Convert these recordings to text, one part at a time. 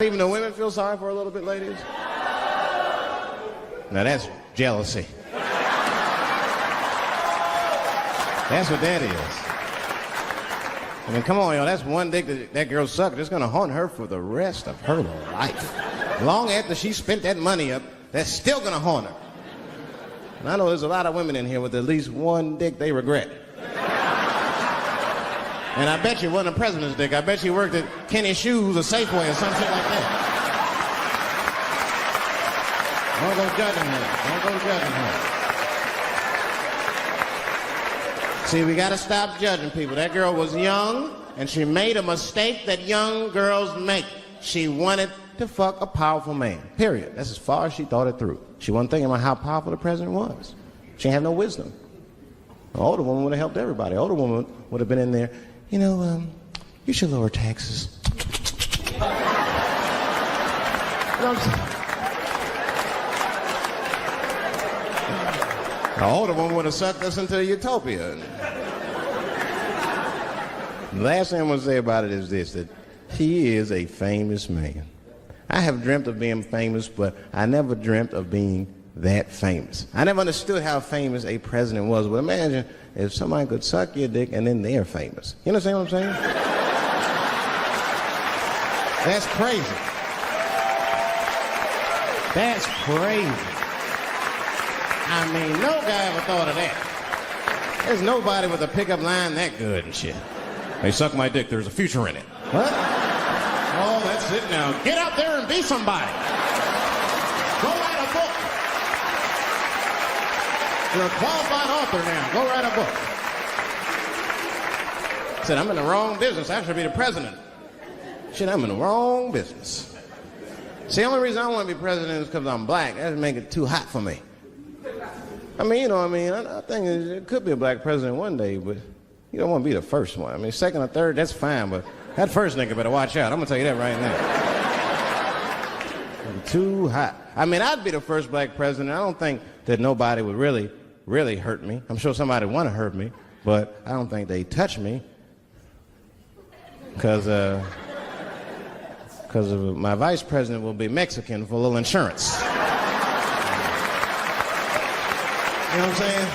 Even the women feel sorry for her a little bit, ladies? Now that's jealousy. That's what that is. I mean, come on, yo, that's one dick that girl sucked. It's gonna haunt her for the rest of her life. Long after she spent that money up, that's still gonna haunt her. And I know there's a lot of women in here with at least one dick they regret. And I bet you it wasn't a president's dick. I bet you worked at Kenny Shoes or Safeway or some shit like that. Don't go judging her. Don't go judging her. See, we gotta stop judging people. That girl was young, and she made a mistake that young girls make. She wanted to fuck a powerful man, period. That's as far as she thought it through. She wasn't thinking about how powerful the president was. She had no wisdom. An older woman would have helped everybody. An older woman would have been in there, you know, you should lower taxes. You know what I'm saying? The older one would have sucked us into utopia. The last thing I'm going to say about it is this, that he is a famous man. I have dreamt of being famous, but I never dreamt of being that famous. I never understood how famous a president was, but imagine if somebody could suck your dick and then they're famous. You understand what I'm saying? That's crazy. That's crazy. I mean, no guy ever thought of that. There's nobody with a pickup line that good and shit. Hey, suck my dick, there's a future in it. What? Oh, that's it now. Get out there and be somebody. Go write a book. You're a qualified author now. Go write a book. I said, I'm in the wrong business. I should be the president. Shit, I'm in the wrong business. See, the only reason I want to be president is because I'm black. That would make it too hot for me. I mean, you know what I mean? I think it could be a black president one day, but you don't want to be the first one. I mean, second or third, that's fine, but that first nigga better watch out. I'm going to tell you that right now. Too hot. I mean, I'd be the first black president. I don't think that nobody would really hurt me. I'm sure somebody would want to hurt me, but I don't think they'd touch me because my vice president will be Mexican for a little insurance. You know what I'm saying?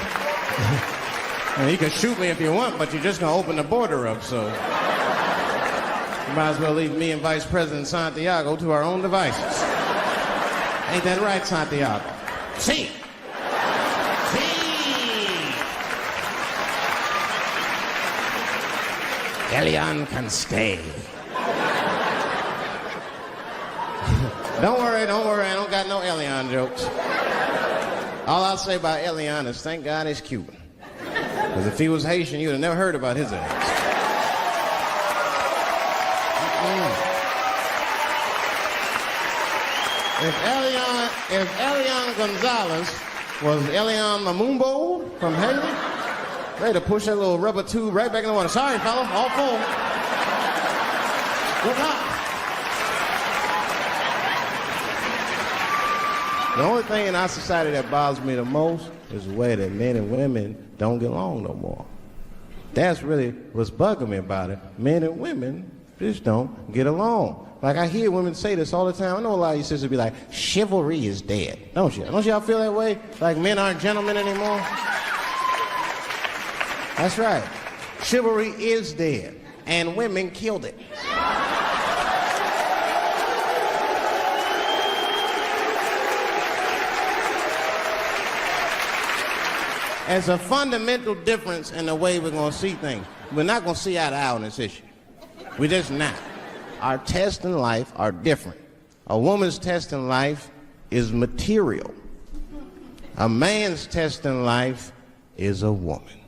And you can shoot me if you want, but you're just going to open the border up, so you might as well leave me and Vice President Santiago to our own devices. Ain't that right, Santiago? See. Elian can stay. Don't worry, I don't got no Elian jokes. All I'll say about Elian is thank God he's Cuban. Because if he was Haitian, you'd have never heard about his ass. If Elian Gonzalez was Elian Mamumbo from Haiti, they'd have pushed that little rubber tube right back in the water. Sorry, fella, all full. Good luck. The only thing in our society that bothers me the most is the way that men and women don't get along no more. That's really what's bugging me about it. Men and women just don't get along. Like, I hear women say this all the time. I know a lot of you sisters be like, chivalry is dead. Don't you? Don't y'all feel that way? Like men aren't gentlemen anymore? That's right. Chivalry is dead. And women killed it. There's a fundamental difference in the way we're going to see things. We're not going to see eye to eye on this issue. We're just not. Our tests in life are different. A woman's test in life is material. A man's test in life is a woman.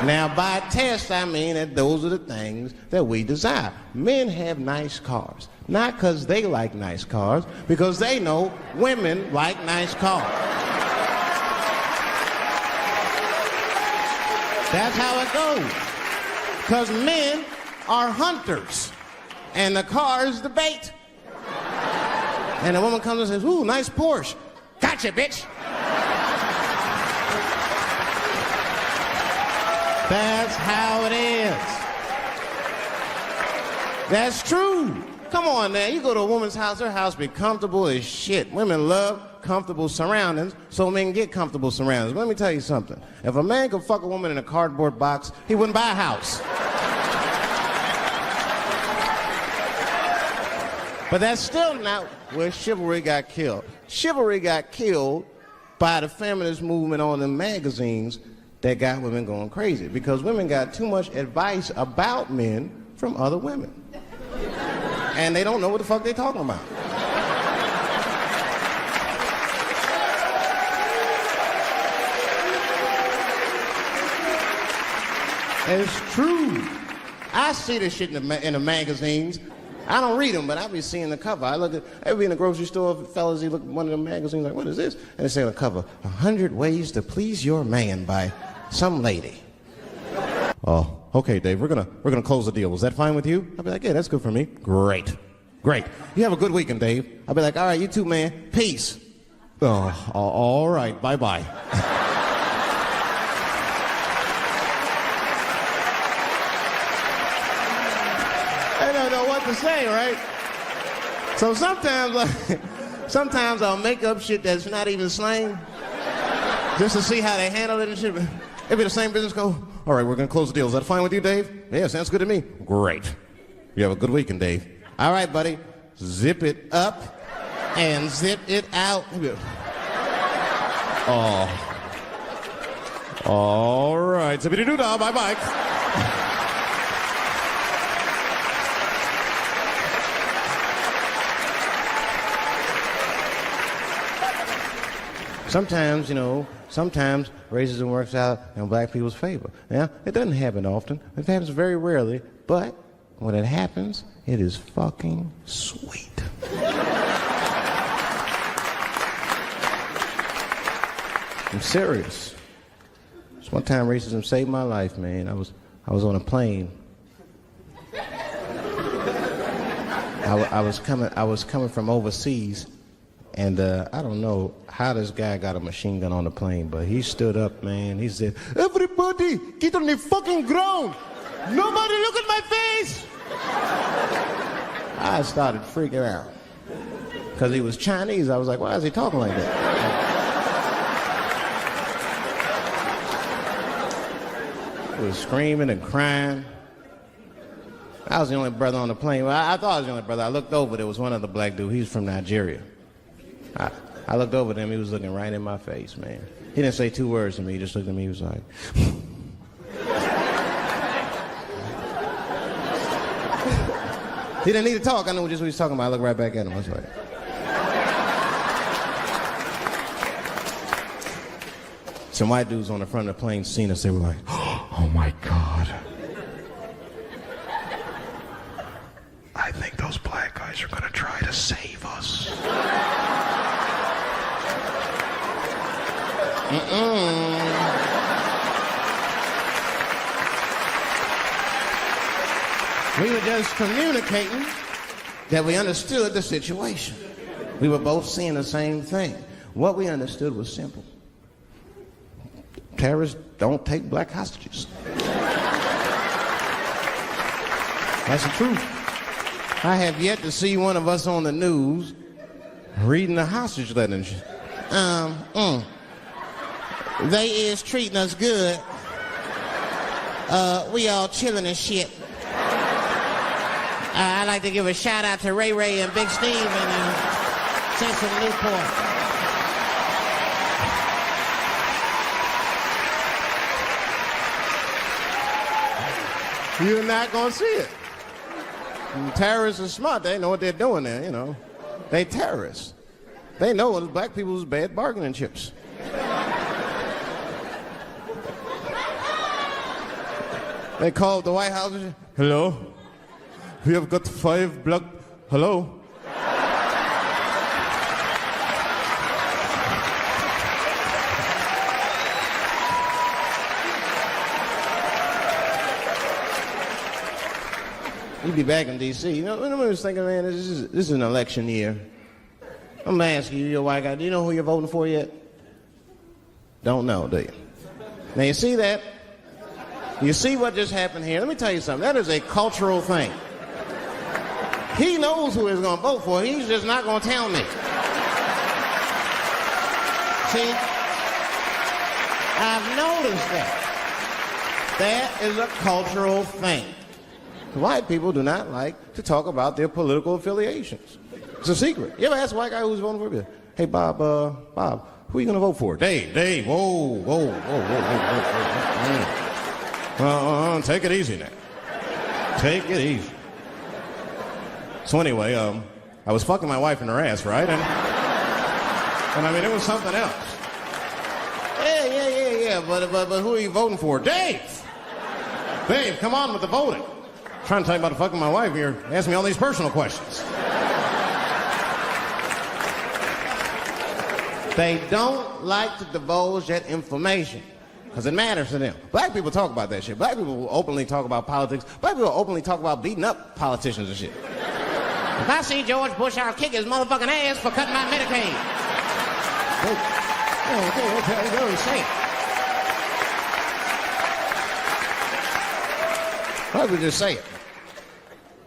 Now, by test, I mean that those are the things that we desire. Men have nice cars. Not because they like nice cars, because they know women like nice cars. That's how it goes. Because men are hunters, and the car is the bait. And the woman comes and says, ooh, nice Porsche. Gotcha, bitch. That's how it is. That's true. Come on, man. You go to a woman's house, her house be comfortable as shit. Women love comfortable surroundings, so men get comfortable surroundings. But let me tell you something. If a man could fuck a woman in a cardboard box, he wouldn't buy a house. But that's still not where chivalry got killed. Chivalry got killed by the feminist movement on the magazines that got women going crazy, because women got too much advice about men from other women. And they don't know what the fuck they're talking about. It's true. I see this shit in the magazines. I don't read them, but I be seeing the cover. I be in the grocery store, fellas, you look at one of the magazines, like, what is this? And they say on the cover, 100 Ways to Please Your Man by some lady. Oh, okay, Dave, we're gonna close the deal. Is that fine with you? I'll be like, yeah, that's good for me. Great. You have a good weekend, Dave. I'll be like, all right, you too, man. Peace. Oh, all right, bye-bye. I don't know what to say, right? So sometimes I'll make up shit that's not even slang, just to see how they handle it and shit. It'll be the same business go, all right, we're going to close the deal. Is that fine with you, Dave? Yeah, sounds good to me. Great. You have a good weekend, Dave. All right, buddy. Zip it up and zip it out. Oh. All right. Zippity-doo-dah. Bye-bye. Sometimes racism works out in black people's favor. Now, it doesn't happen often. It happens very rarely, but when it happens, it is fucking sweet. I'm serious. This one time racism saved my life, man. I was on a plane. I was coming from overseas. And I don't know how this guy got a machine gun on the plane, but he stood up, man. He said, everybody, get on the fucking ground. Nobody look at my face. I started freaking out. Because he was Chinese. I was like, why is he talking like that? He was screaming and crying. I was the only brother on the plane. Well, I thought I was the only brother. I looked over, there was one other black dude. He was from Nigeria. I looked over at him, he was looking right in my face, man. He didn't say two words to me, he just looked at me, he was like... He didn't need to talk, I knew just what he was talking about. I looked right back at him, I was like... Some white dudes on the front of the plane seen us, they were like, oh my God. I think those black guys are gonna try to save us. We were just communicating that we understood the situation. We were both seeing the same thing. What we understood was simple. Terrorists don't take black hostages. That's the truth. I have yet to see one of us on the news reading the hostage letter. They is treating us good. We all chilling and shit. I'd like to give a shout out to Ray Ray and Big Steve and Central Newport. You're not gonna see it. And terrorists are smart. They know what they're doing there, you know. They terrorists. They know it's black people's bad bargaining chips. They called the White House. Hello? We have got 5 black... Hello? You'd be back in D.C. You know, I was thinking, man, this is an election year. I'm going to ask you, you're a white guy, do you know who you're voting for yet? Don't know, do you? Now, you see that? You see what just happened here? Let me tell you something. That is a cultural thing. He knows who he's gonna vote for. He's just not gonna tell me. See, I've noticed that. That is a cultural thing. White people do not like to talk about their political affiliations. It's a secret. You ever ask a white guy who's voting for you? Hey, Bob, who are you going to vote for? Dave, whoa. Take it easy now. Take it easy. So anyway, I was fucking my wife in her ass, right? And I mean, it was something else. Yeah, but who are you voting for? Dave, come on with the voting. I'm trying to tell you about fucking my wife. You're asking me all these personal questions. They don't like to divulge that information because it matters to them. Black people talk about that shit. Black people will openly talk about politics. Black people will openly talk about beating up politicians and shit. If I see George Bush, I'll kick his motherfucking ass for cutting my Medicaid. Okay, go and say it. I would just say it.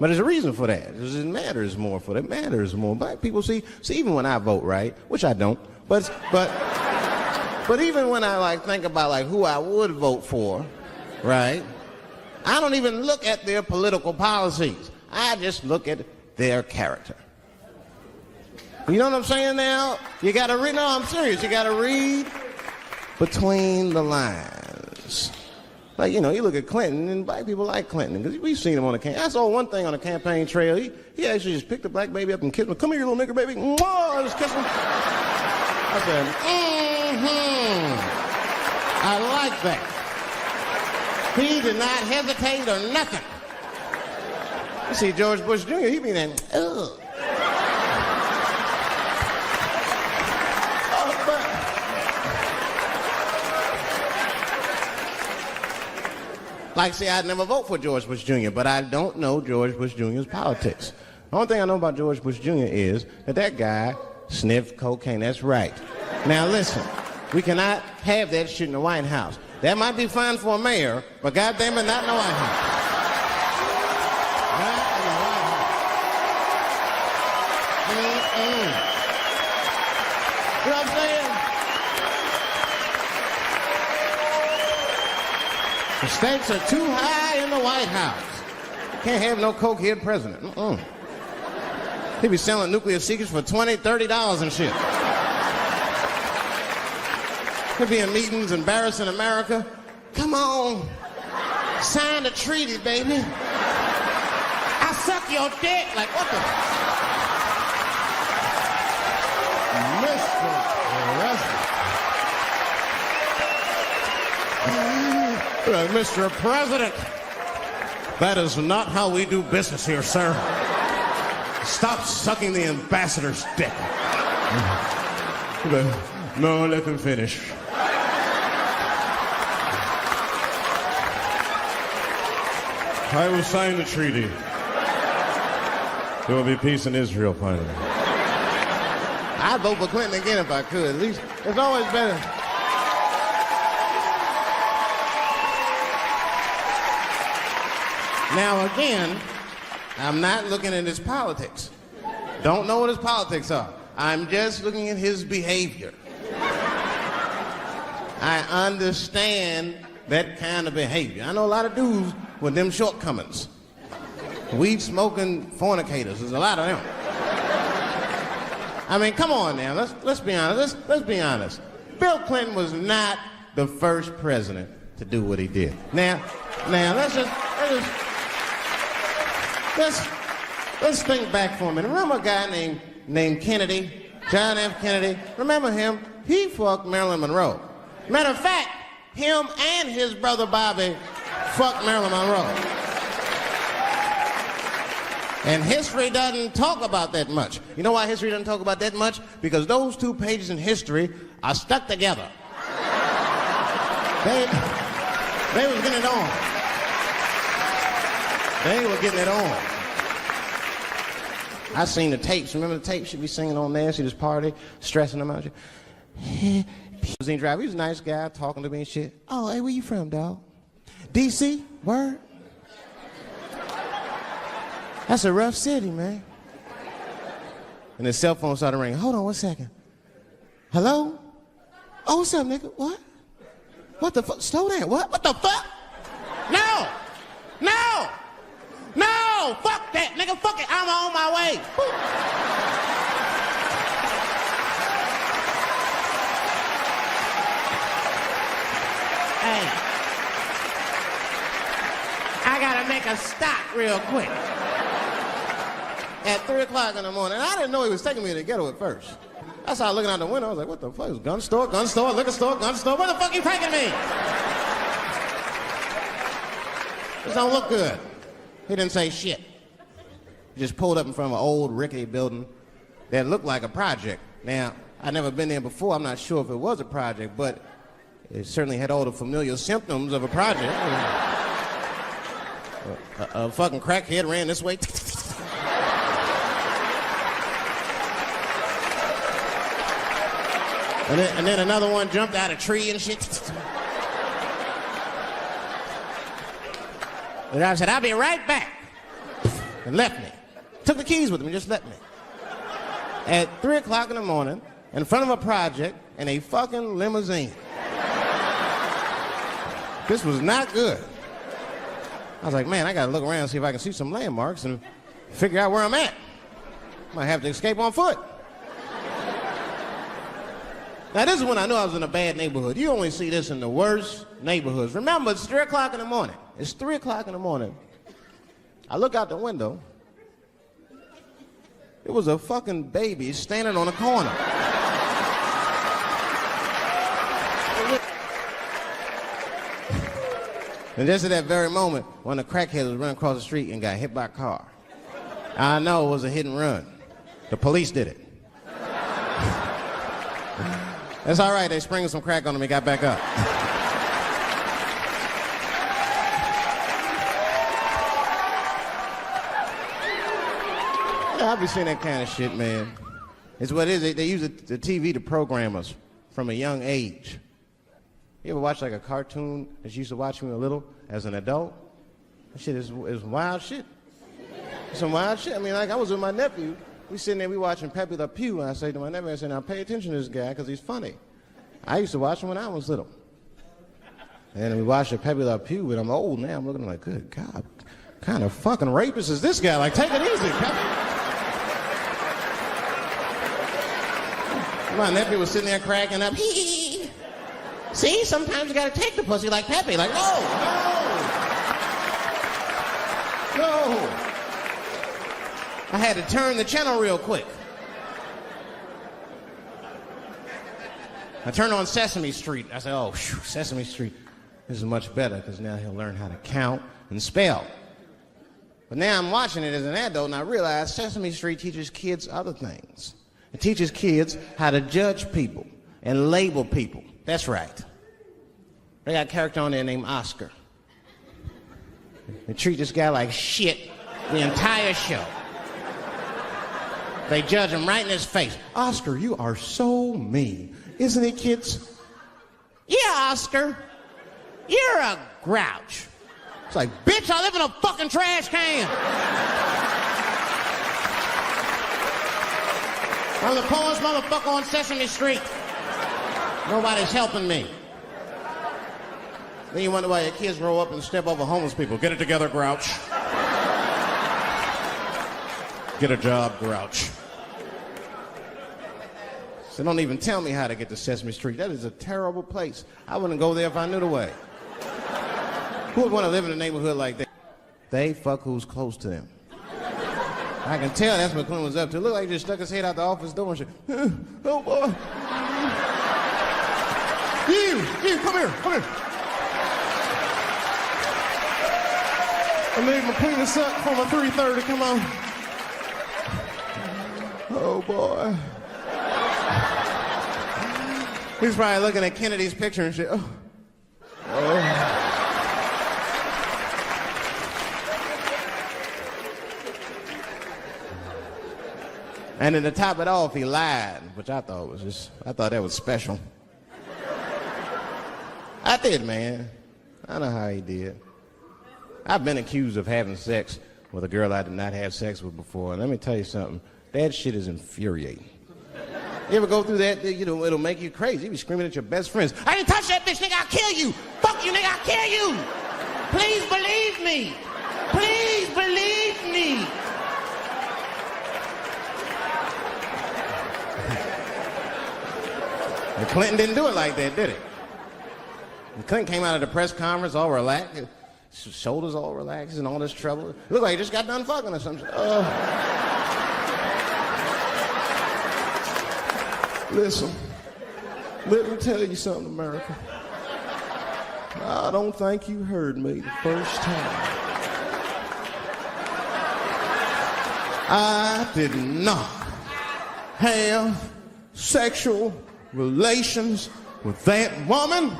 But there's a reason for that. It matters more for that. It matters more. Black people see, even when I vote, right? Which I don't. But even when I think about who I would vote for, right? I don't even look at their political policies. I just look at their character. You know what I'm saying now? You gotta read, no, I'm serious. You gotta read between the lines. You look at Clinton, and black people like Clinton, because we've seen him on the campaign. I saw one thing on the campaign trail. He actually just picked a black baby up and kissed him. Come here, you little nigger baby. Mwah! Just kiss him. I said, I like that. He did not hesitate or nothing. You see George Bush Jr., he be there, ugh. I'd never vote for George Bush Jr., but I don't know George Bush Jr.'s politics. The only thing I know about George Bush Jr. is that guy sniffed cocaine. That's right. Now listen, we cannot have that shit in the White House. That might be fine for a mayor, but goddamn it, not in the White House. Not in the White House. You know what I'm saying? The stakes are too high in the White House. Can't have no cokehead president. He be selling nuclear secrets for $20, $30 and shit. He'll be in meetings embarrassing America. Come on, sign the treaty, baby. I suck your dick. Like, what the? Mr. President. Mr. President, that is not how we do business here, sir. Stop sucking the ambassador's dick. No, let him finish. I will sign the treaty. There will be peace in Israel finally. I'd vote for Clinton again if I could. At least it's always better. Now again, I'm not looking at his politics. Don't know what his politics are. I'm just looking at his behavior. I understand that kind of behavior. I know a lot of dudes with them shortcomings. Weed smoking fornicators. There's a lot of them. I mean, come on now. Let's be honest. Let's be honest. Bill Clinton was not the first president to do what he did. Now let's think back for a minute. Remember a guy named Kennedy, John F. Kennedy? Remember him? He fucked Marilyn Monroe. Matter of fact, him and his brother Bobby fucked Marilyn Monroe. And history doesn't talk about that much. You know why history doesn't talk about that much? Because those two pages in history are stuck together. They was getting it on. They were getting it on. I seen the tapes. Remember the tapes? She'd be singing on there. See this party, stressing them out. Limousine driver. He was a nice guy, talking to me and shit. Oh, hey, where you from, dog? D.C. Word? That's a rough city, man. And his cell phone started ringing. Hold on 1 second. Hello? Oh, what's up, nigga? What? What the fuck? Slow down. What the fuck? No! No! No! Fuck that, nigga. Fuck it. I'm on my way. Hey. I gotta make a stop real quick. At 3 o'clock in the morning. I didn't know he was taking me to the ghetto at first. I started looking out the window. I was like, what the fuck? It's gun store, liquor store, gun store. Where the fuck you taking me? This don't look good. He didn't say shit. He just pulled up in front of an old rickety building that looked like a project. Now, I'd never been there before. I'm not sure if it was a project, but it certainly had all the familiar symptoms of a project. A fucking crackhead ran this way. And then another one jumped out of a tree and shit. And I said, I'll be right back. And left me. Took the keys with him and just left me. At 3 o'clock in the morning, in front of a project, in a fucking limousine. This was not good. I was like, man, I gotta look around and see if I can see some landmarks and figure out where I'm at. Might have to escape on foot. Now, this is when I knew I was in a bad neighborhood. You only see this in the worst neighborhoods. Remember, it's 3 o'clock in the morning. It's 3 o'clock in the morning. I look out the window. It was a fucking baby standing on a corner. And just at that very moment, one of the crackheads was running across the street and got hit by a car. I know it was a hit and run. The police did it. That's all right. They sprinkled some crack on him and got back up. Yeah, I've been seeing that kind of shit, man. It's what it is. They use the TV to program us from a young age. You ever watch like a cartoon that you used to watch when you were little as an adult? That shit is wild shit. Some wild shit. I mean, like I was with my nephew. We sitting there, we watching Pepe Le Pew, and I say to my nephew, I say, now pay attention to this guy because he's funny. I used to watch him when I was little. And we watched Pepe Le Pew, but I'm old now. I'm looking like, good God, what kind of fucking rapist is this guy? Like, take it easy, Pepe. My nephew was sitting there cracking up. Hee. See, sometimes you gotta take the pussy like Pepe. Like, no. I had to turn the channel real quick. I turned on Sesame Street. I said, oh, Sesame Street. This is much better because now he'll learn how to count and spell. But now I'm watching it as an adult and I realize Sesame Street teaches kids other things. It teaches kids how to judge people and label people. That's right. They got a character on there named Oscar. They treat this guy like shit the entire show. They judge him right in his face. Oscar, you are so mean. Isn't it, kids? Yeah, Oscar. You're a grouch. It's like, bitch, I live in a fucking trash can. I'm the poorest motherfucker on Sesame Street. Nobody's helping me. Then you wonder why your kids grow up and step over homeless people. Get it together, grouch. Get a job, grouch. So don't even tell me how to get to Sesame Street. That is a terrible place. I wouldn't go there if I knew the way. Who would want to live in a neighborhood like that? They fuck who's close to them. I can tell that's what Clint was up to. It looked like he just stuck his head out the office door and shit. Oh, boy. You, come here. I made my penis up for my 3:30, come on. Oh, boy. He's probably looking at Kennedy's picture and shit. Oh. And then to top it off, he lied, which I thought that was special. I did, man. I know how he did. I've been accused of having sex with a girl I did not have sex with before. And let me tell you something, that shit is infuriating. You ever go through that? You know, it'll make you crazy. You be screaming at your best friends, I didn't touch that bitch, nigga, I'll kill you. Fuck you, nigga, I'll kill you. Please believe me. Please believe me. And Clinton didn't do it like that, did he? And Clinton came out of the press conference all relaxed, his shoulders all relaxed and all this trouble. It looked like he just got done fucking or something. Listen, let me tell you something, America. I don't think you heard me the first time. I did not have sexual relations with that woman,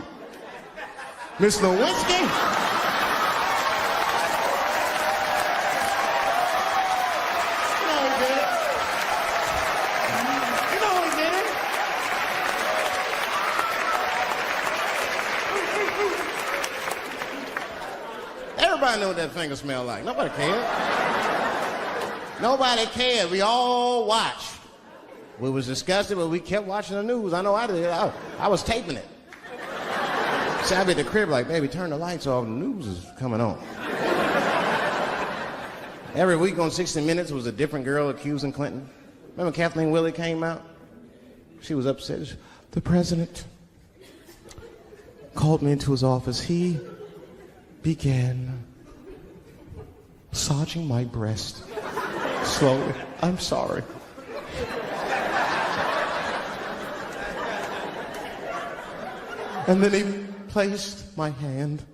Miss Lewinsky. Everybody knew what that finger smelled like. Nobody cared. Nobody cared. We all watched. We was disgusted, but we kept watching the news. I know I did. I was taping it. See, I'd be at the crib like, baby, turn the lights off. The news is coming on. Every week on 60 Minutes was a different girl accusing Clinton. Remember Kathleen Willey came out? She was upset. The president called me into his office. He began massaging my breast slowly. I'm sorry. And then he placed my hand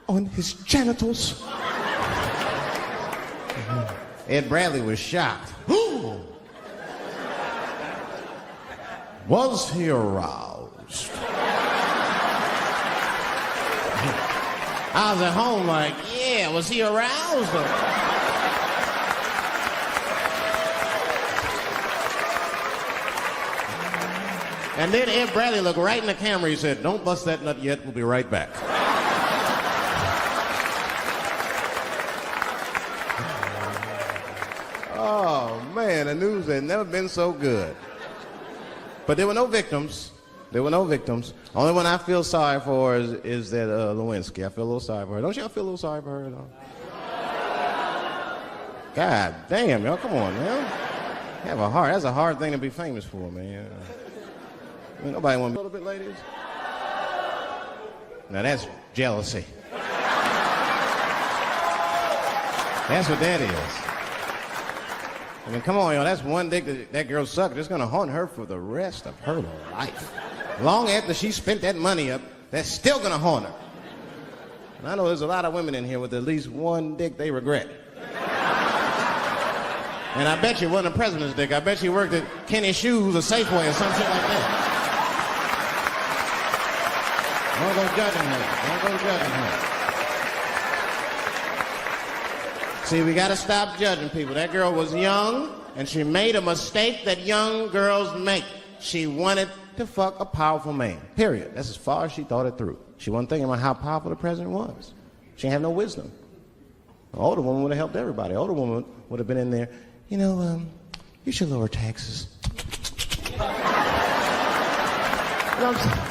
on his genitals. Ed Bradley was shocked. Was he aroused? I was at home like, yeah, was he aroused? And then Ed Bradley looked right in the camera. He said, don't bust that nut yet. We'll be right back. Oh, man, the news had never been so good. But there were no victims. There were no victims. Only one I feel sorry for is that Lewinsky. I feel a little sorry for her. Don't y'all feel a little sorry for her at all? God damn, y'all, come on, man. Have a heart. That's a hard thing to be famous for, man. I mean, nobody want to be a little bit, ladies? Now that's jealousy. That's what that is. I mean, come on, y'all. That's one dick that girl sucked. It's going to haunt her for the rest of her life. Long after she spent that money up, that's still going to haunt her. And I know there's a lot of women in here with at least one dick they regret. And I bet you it wasn't a president's dick. I bet you worked at Kenny Shoes or Safeway or some shit like that. Don't go judging her. Don't go judging her. See, we got to stop judging people. That girl was young, and she made a mistake that young girls make. She wanted to fuck a powerful man, period. That's as far as she thought it through. She wasn't thinking about how powerful the president was. She didn't have no wisdom. An older woman would have helped everybody. An older woman would have been in there, you know, you should lower taxes. You know what I'm saying?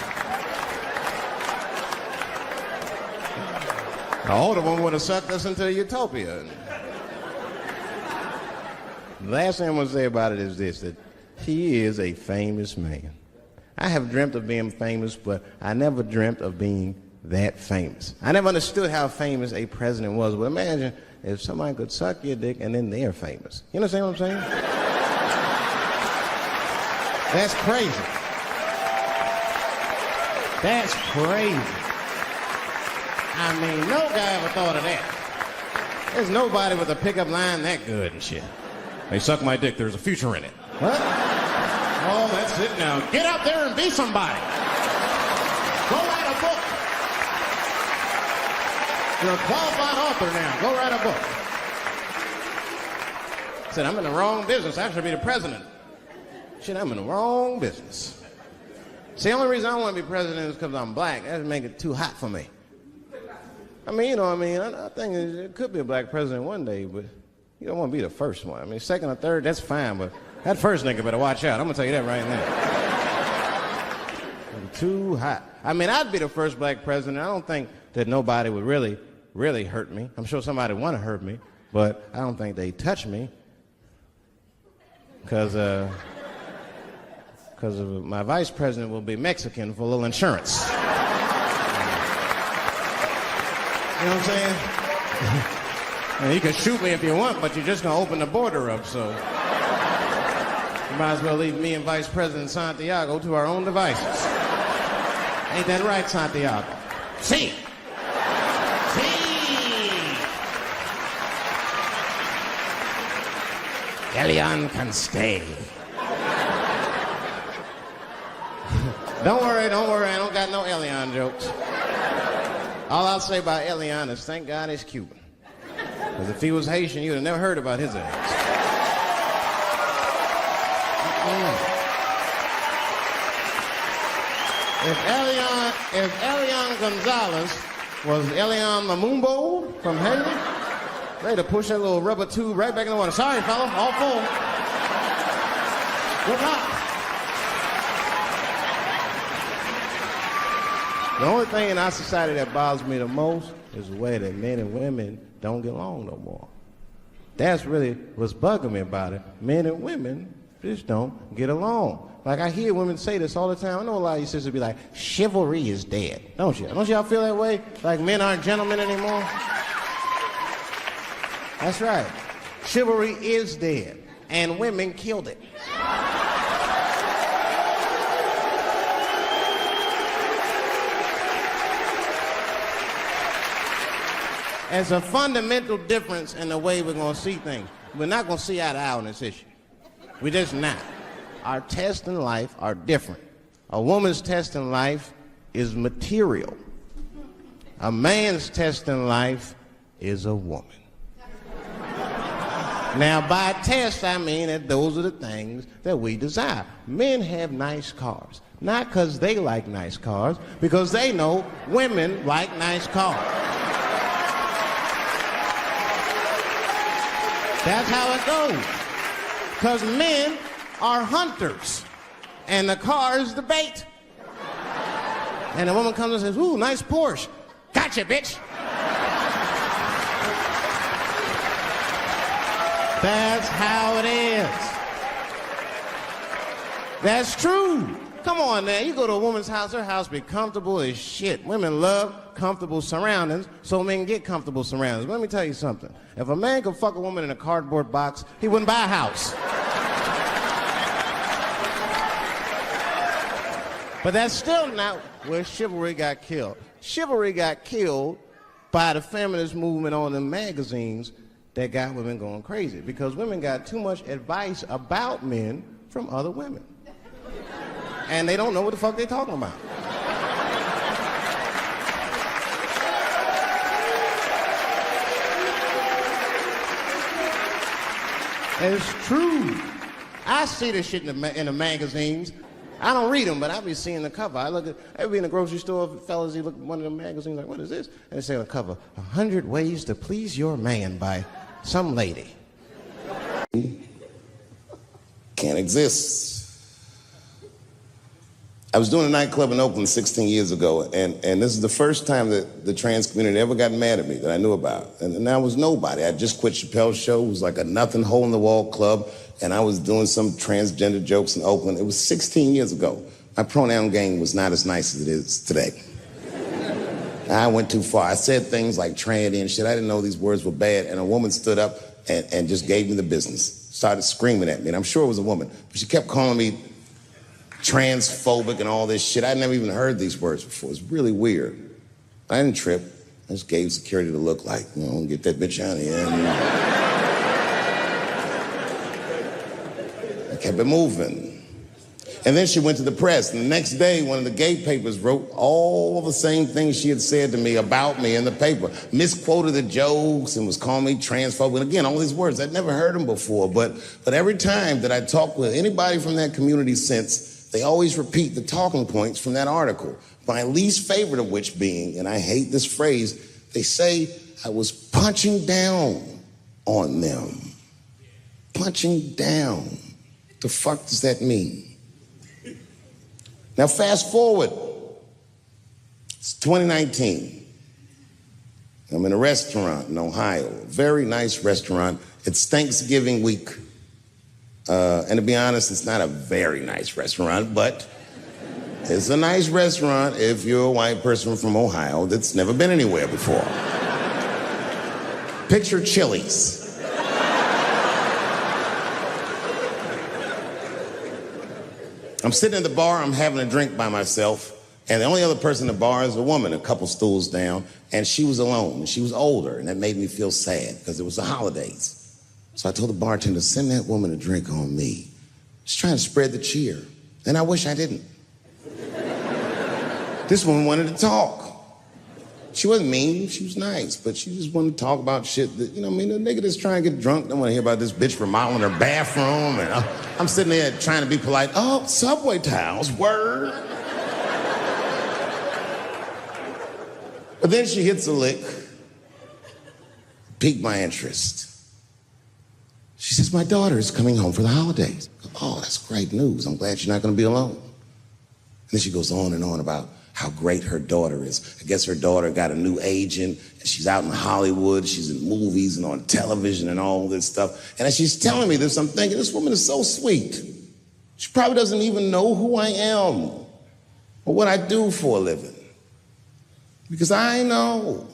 The older one would have sucked us into utopia. The last thing I'm going to say about it is this, that he is a famous man. I have dreamt of being famous, but I never dreamt of being that famous. I never understood how famous a president was, but imagine if somebody could suck your dick and then they're famous. You understand what I'm saying? That's crazy. That's crazy. I mean, no guy ever thought of that. There's nobody with a pickup line that good and shit. They suck my dick, there's a future in it. What? Oh, that's it now. Get out there and be somebody. Go write a book. You're a qualified author now. Go write a book. Said, I'm in the wrong business. I should be the president. Shit, I'm in the wrong business. See, the only reason I don't want to be president is because I'm black. That would make it too hot for me. I mean, you know what I mean? I think it could be a black president one day, but you don't want to be the first one. I mean, second or third, that's fine, but that first nigga better watch out. I'm going to tell you that right now. Too hot. I mean, I'd be the first black president. I don't think that nobody would really, really hurt me. I'm sure somebody would want to hurt me, but I don't think they'd touch me. Because my vice president will be Mexican for a little insurance. You know what I'm saying? And you can shoot me if you want, but you're just going to open the border up, so you might as well leave me and Vice President Santiago to our own devices. Ain't that right, Santiago? See. Elian can stay. Don't worry, I don't got no Elian jokes. All I'll say about Elian is thank God he's Cuban. Because if he was Haitian, you'd have never heard about his ass. If Elian Gonzalez was Elian Mamumbo from Haiti, they'd have pushed that little rubber tube right back in the water. Sorry, fella, all full. Good luck. The only thing in our society that bothers me the most is the way that men and women don't get along no more. That's really what's bugging me about it. Men and women just don't get along. Like, I hear women say this all the time. I know a lot of you sisters be like, chivalry is dead. Don't you? Don't y'all feel that way? Like men aren't gentlemen anymore? That's right. Chivalry is dead, and women killed it. There's a fundamental difference in the way we're going to see things. We're not going to see eye to eye on this issue. We're just not. Our tests in life are different. A woman's test in life is material. A man's test in life is a woman. Now, by test, I mean that those are the things that we desire. Men have nice cars. Not because they like nice cars, because they know women like nice cars. That's how it goes. Because men are hunters, and the car is the bait. And the woman comes and says, ooh, nice Porsche. Gotcha, bitch. That's how it is. That's true. Come on now, you go to a woman's house, her house be comfortable as shit. Women love comfortable surroundings, so men get comfortable surroundings. But let me tell you something. If a man could fuck a woman in a cardboard box, he wouldn't buy a house. But that's still not where chivalry got killed. Chivalry got killed by the feminist movement on the magazines that got women going crazy, because women got too much advice about men from other women. And they don't know what the fuck they're talking about. It's true. I see this shit in the magazines. I don't read them, but I be seeing the cover. I be in the grocery store, fellas, you look at one of the magazines, like, what is this? And they say on the cover, 100 Ways to Please Your Man by some lady. Can't exist. I was doing a nightclub in Oakland 16 years ago, and this is the first time that the trans community ever got mad at me that I knew about. And I was nobody. I just quit Chappelle's show. It was like a nothing hole-in-the-wall club, and I was doing some transgender jokes in Oakland. It was 16 years ago. My pronoun game was not as nice as it is today. I went too far. I said things like tranny and shit. I didn't know these words were bad, and a woman stood up and just gave me the business, started screaming at me, and I'm sure it was a woman, but she kept calling me transphobic and all this shit. I'd never even heard these words before. It was really weird. I didn't trip. I just gave security the look like, you know, get that bitch out of here. I kept it moving. And then she went to the press. And the next day, one of the gay papers wrote all the same things she had said to me about me in the paper. Misquoted the jokes and was calling me transphobic. And again, all these words, I'd never heard them before. But every time that I talked with anybody from that community since, they always repeat the talking points from that article. My least favorite of which being, and I hate this phrase, They say I was punching down on them. Punching down. What the fuck does that mean? Now fast forward. It's 2019. I'm in a restaurant in Ohio, a very nice restaurant. It's Thanksgiving week. And to be honest, it's not a very nice restaurant, but it's a nice restaurant if you're a white person from Ohio that's never been anywhere before. Picture Chili's. I'm sitting at the bar, I'm having a drink by myself, and the only other person in the bar is a woman, a couple stools down, and she was alone, and she was older, and that made me feel sad because it was the holidays. So I told the bartender, send that woman a drink on me. She's trying to spread the cheer, and I wish I didn't. This woman wanted to talk. She wasn't mean, she was nice, but she just wanted to talk about shit that, you know what I mean, the nigga that's trying to get drunk don't want to hear about this bitch remodeling her bathroom, and I'm sitting there trying to be polite. Oh, subway tiles, word. But then she hits a lick, piqued my interest. She says, my daughter is coming home for the holidays. Oh, that's great news. I'm glad you're not going to be alone. And then she goes on and on about how great her daughter is. I guess her daughter got a new agent, and she's out in Hollywood, she's in movies and on television and all this stuff. And as she's telling me this, I'm thinking, this woman is so sweet. She probably doesn't even know who I am or what I do for a living. Because I know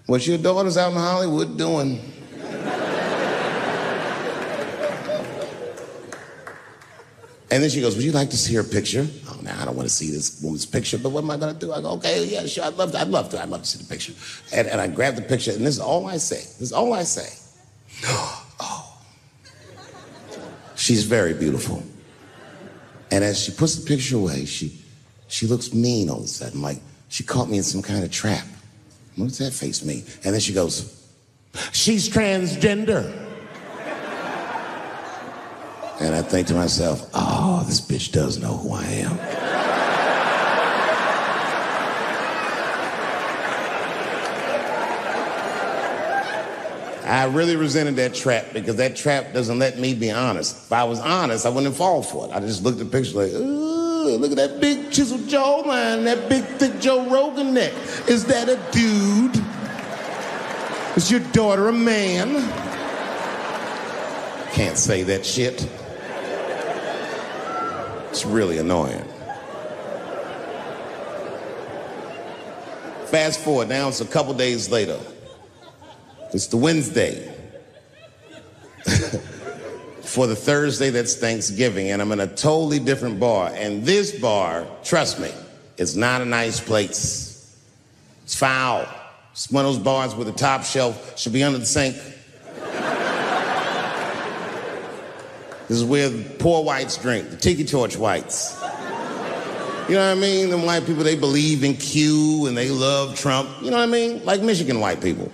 what your daughter's out in Hollywood doing. And then she goes, would you like to see her picture? Oh, now I don't want to see this woman's picture, but what am I going to do? I go, okay, yeah, sure, I'd love to see the picture. And I grab the picture, and this is all I say. This is all I say. Oh, she's very beautiful. And as she puts the picture away, she looks mean all of a sudden, like she caught me in some kind of trap. What does that face mean? And then she goes, she's transgender. And I think to myself, oh, this bitch does know who I am. I really resented that trap because that trap doesn't let me be honest. If I was honest, I wouldn't fall for it. I just looked at the picture like, ooh, look at that big chiseled jawline, that big thick Joe Rogan neck. Is that a dude? Is your daughter a man? Can't say that shit. It's really annoying. Fast forward, now it's a couple days later. It's the Wednesday. For the Thursday, that's Thanksgiving, and I'm in a totally different bar. And this bar, trust me, it's not a nice place. It's foul. It's one of those bars where the top shelf should be under the sink. This is where the poor whites drink, the tiki torch whites. You know what I mean? Them white people, they believe in Q and they love Trump. You know what I mean? Like Michigan white people.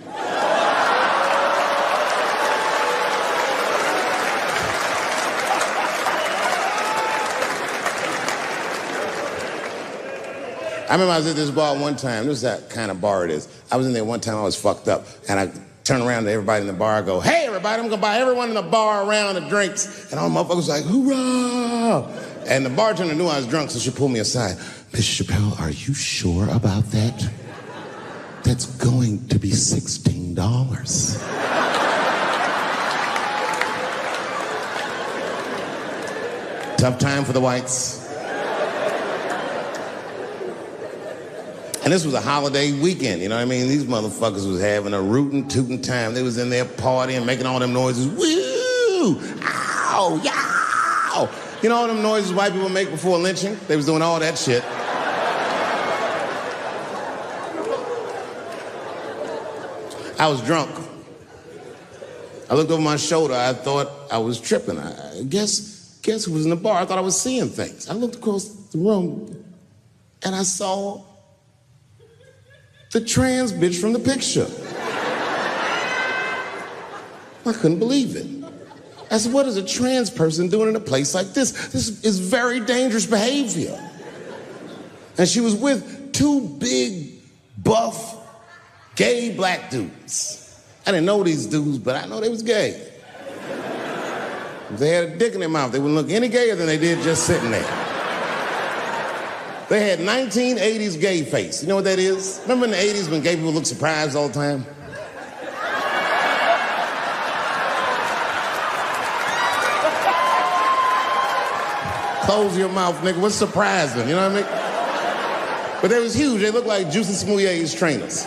I remember I was at this bar one time. This is that kind of bar it is. I was in there one time, I was fucked up. And I turned around to everybody in the bar, I go, hey, everybody, I'm gonna buy everyone in the bar around the drinks. And all the motherfuckers like, hoorah! And the bartender knew I was drunk, so she pulled me aside. Mr. Chappelle, are you sure about that? That's going to be $16. Tough time for the whites. And this was a holiday weekend, you know what I mean? These motherfuckers was having a rootin' tootin' time. They was in there partying, making all them noises. Woo! Ow! Yow! You know all them noises white people make before lynching? They was doing all that shit. I was drunk. I looked over my shoulder. I thought I was tripping. I guess who was in the bar? I thought I was seeing things. I looked across the room, and I saw the trans bitch from the picture. I couldn't believe it. I said, what is a trans person doing in a place like this? This is very dangerous behavior. And she was with two big, buff, Gay black dudes. I didn't know these dudes, but I know they was gay. If they had a dick in their mouth, they wouldn't look any gayer than they did just sitting there. They had 1980s gay face. You know what that is? Remember in the 80s when gay people looked surprised all the time? Close your mouth, nigga. What's surprising? You know what I mean? But they was huge. They looked like Juicy Smollier's trainers.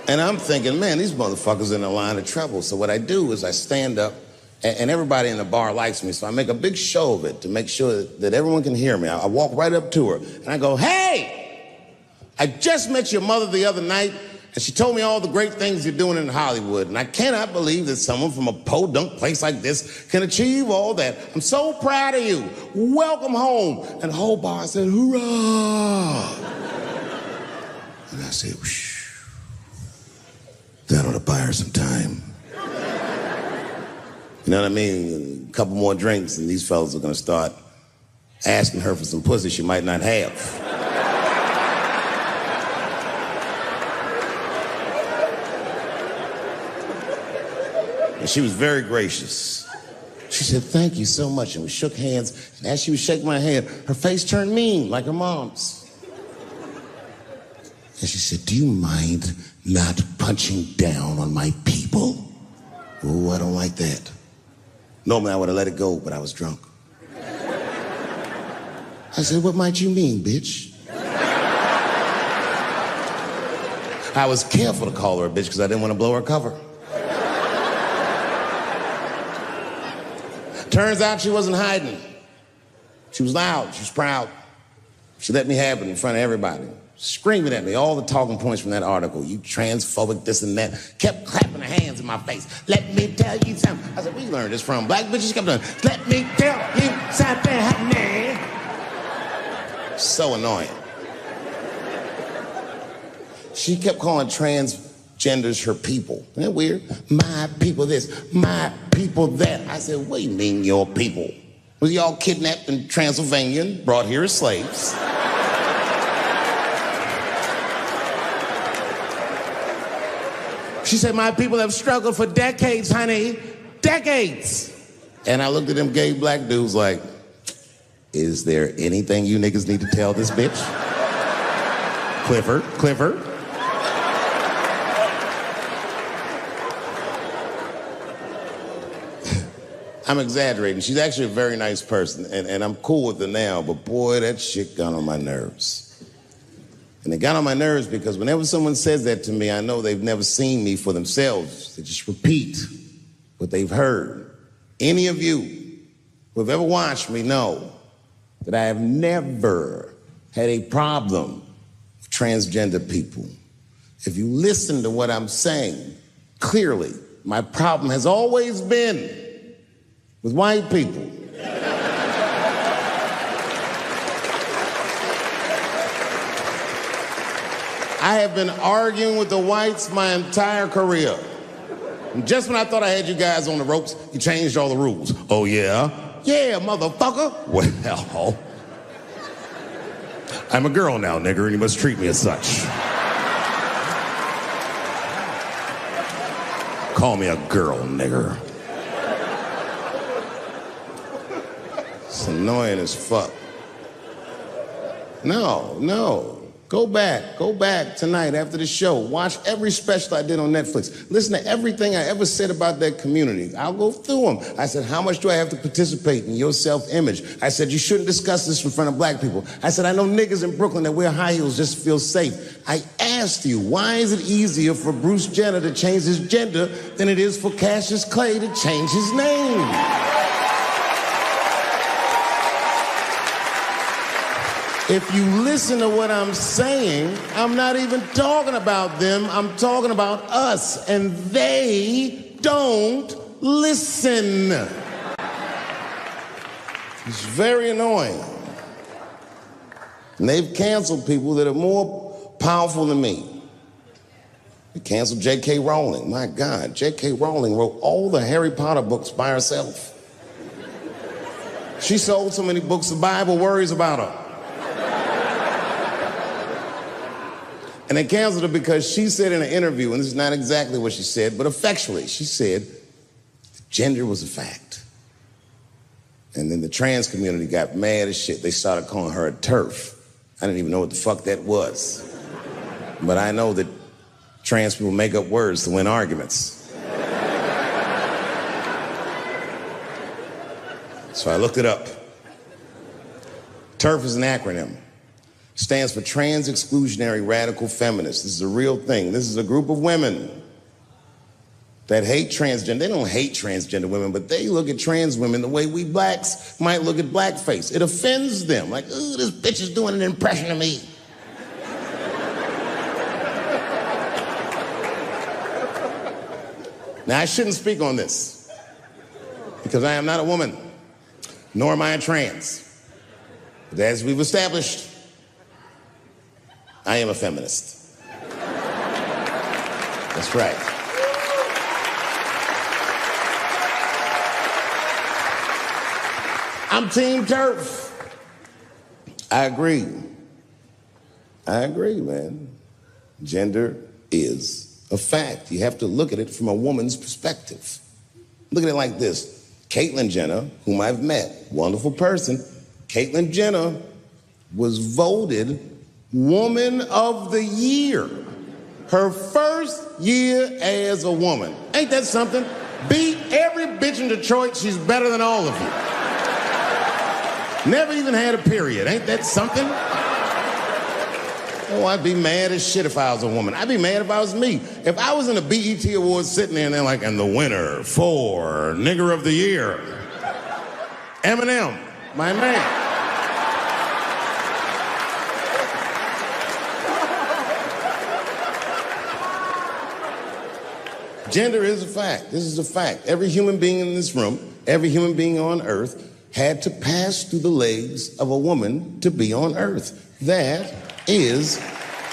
And I'm thinking, man, these motherfuckers in a line of trouble. So what I do is I stand up, and everybody in the bar likes me, so I make a big show of it to make sure that everyone can hear me. I walk right up to her, and I go, hey, I just met your mother the other night, and she told me all the great things you're doing in Hollywood, and I cannot believe that someone from a podunk place like this can achieve all that. I'm so proud of you. Welcome home. And the whole bar said, hoorah. And I said, whoosh. That ought to buy her some time. You know what I mean? A couple more drinks and these fellas are gonna start asking her for some pussy she might not have. And she was very gracious. She said, thank you so much. And we shook hands. And as she was shaking my hand, her face turned mean, like her mom's. And she said, do you mind not punching down on my people? Oh, I don't like that. Normally I would have let it go, but I was drunk. I said, what might you mean, bitch? I was careful to call her a bitch because I didn't want to blow her cover. Turns out she wasn't hiding. She was loud, she was proud. She let me have it in front of everybody. Screaming at me, all the talking points from that article. You transphobic, this and that. Kept clapping her hands in my face. Let me tell you something. I said, where you learned this from? Black bitches kept doing, let me tell you something, honey. So annoying. She kept calling transgenders her people. Isn't that weird? My people this, my people that. I said, what do you mean your people? Was y'all kidnapped in Transylvania and brought here as slaves? She said, my people have struggled for decades, honey. Decades. And I looked at them gay black dudes like, is there anything you niggas need to tell this bitch? Clifford. I'm exaggerating. She's actually a very nice person, and I'm cool with her now, but boy, that shit got on my nerves. And it got on my nerves because whenever someone says that to me, I know they've never seen me for themselves. They just repeat what they've heard. Any of you who have ever watched me know that I have never had a problem with transgender people. If you listen to what I'm saying, clearly, my problem has always been with white people. I have been arguing with the whites my entire career. And just when I thought I had you guys on the ropes, you changed all the rules. Oh, yeah? Yeah, motherfucker. Well, I'm a girl now, nigger, and you must treat me as such. Call me a girl, nigger. It's annoying as fuck. No. Go back tonight after the show. Watch every special I did on Netflix. Listen to everything I ever said about that community. I'll go through them. I said, how much do I have to participate in your self-image? I said, you shouldn't discuss this in front of black people. I said, I know niggas in Brooklyn that wear high heels just to feel safe. I asked you, why is it easier for Bruce Jenner to change his gender than it is for Cassius Clay to change his name? If you listen to what I'm saying, I'm not even talking about them, I'm talking about us, and they don't listen. It's very annoying. And they've canceled people that are more powerful than me. They canceled J.K. Rowling. My God, J.K. Rowling wrote all the Harry Potter books by herself. She sold so many books, the Bible worries about her. And they canceled her because she said in an interview, and this is not exactly what she said, but effectually, she said gender was a fact. And then the trans community got mad as shit. They started calling her a TERF. I didn't even know what the fuck that was. But I know that trans people make up words to win arguments. So I looked it up. TERF is an acronym. Stands for Trans Exclusionary Radical Feminists. This is a real thing. This is a group of women that hate transgender. They don't hate transgender women, but they look at trans women the way we blacks might look at blackface. It offends them. Like, ooh, this bitch is doing an impression of me. Now, I shouldn't speak on this because I am not a woman, nor am I a trans. But as we've established, I am a feminist. That's right. I'm Team TERF. I agree. Man. Gender is a fact. You have to look at it from a woman's perspective. Look at it like this. Caitlyn Jenner, whom I've met, wonderful person, Caitlyn Jenner was voted Woman of the Year. Her first year as a woman. Ain't that something? Beat every bitch in Detroit. She's better than all of you. Never even had a period. Ain't that something? Oh, I'd be mad as shit if I was a woman. I'd be mad if I was me. If I was in a BET Awards sitting there and they're like, and the winner for Nigger of the Year, Eminem, my man. Gender is a fact. This is a fact. Every human being in this room, every human being on earth had to pass through the legs of a woman to be on earth. That is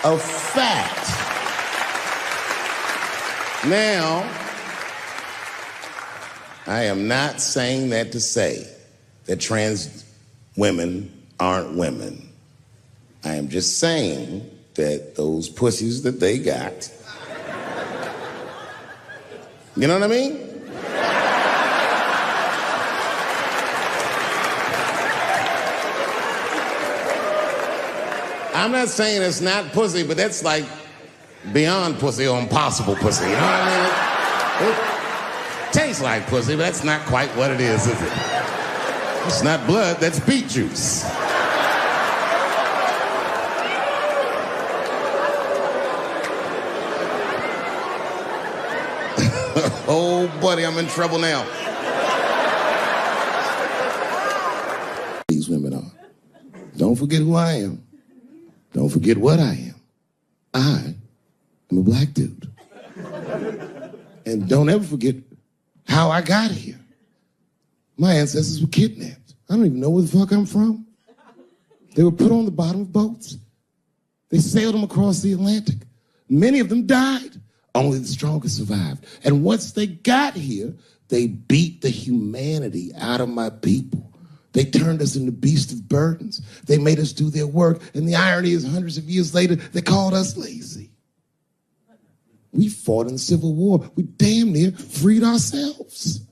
a fact. Now, I am not saying that to say that trans women aren't women. I am just saying that those pussies that they got, you know what I mean? I'm not saying it's not pussy, but that's like beyond pussy or impossible pussy. You know what I mean? It tastes like pussy, but that's not quite what it is it? It's not blood, that's beet juice. Oh, buddy, I'm in trouble now. These women are. Don't forget who I am. Don't forget what I am. I am a black dude. And don't ever forget how I got here. My ancestors were kidnapped. I don't even know where the fuck I'm from. They were put on the bottom of boats. They sailed them across the Atlantic. Many of them died. Only the strongest survived. And once they got here, they beat the humanity out of my people. They turned us into beasts of burdens. They made us do their work. And the irony is, hundreds of years later, they called us lazy. We fought in the Civil War. We damn near freed ourselves.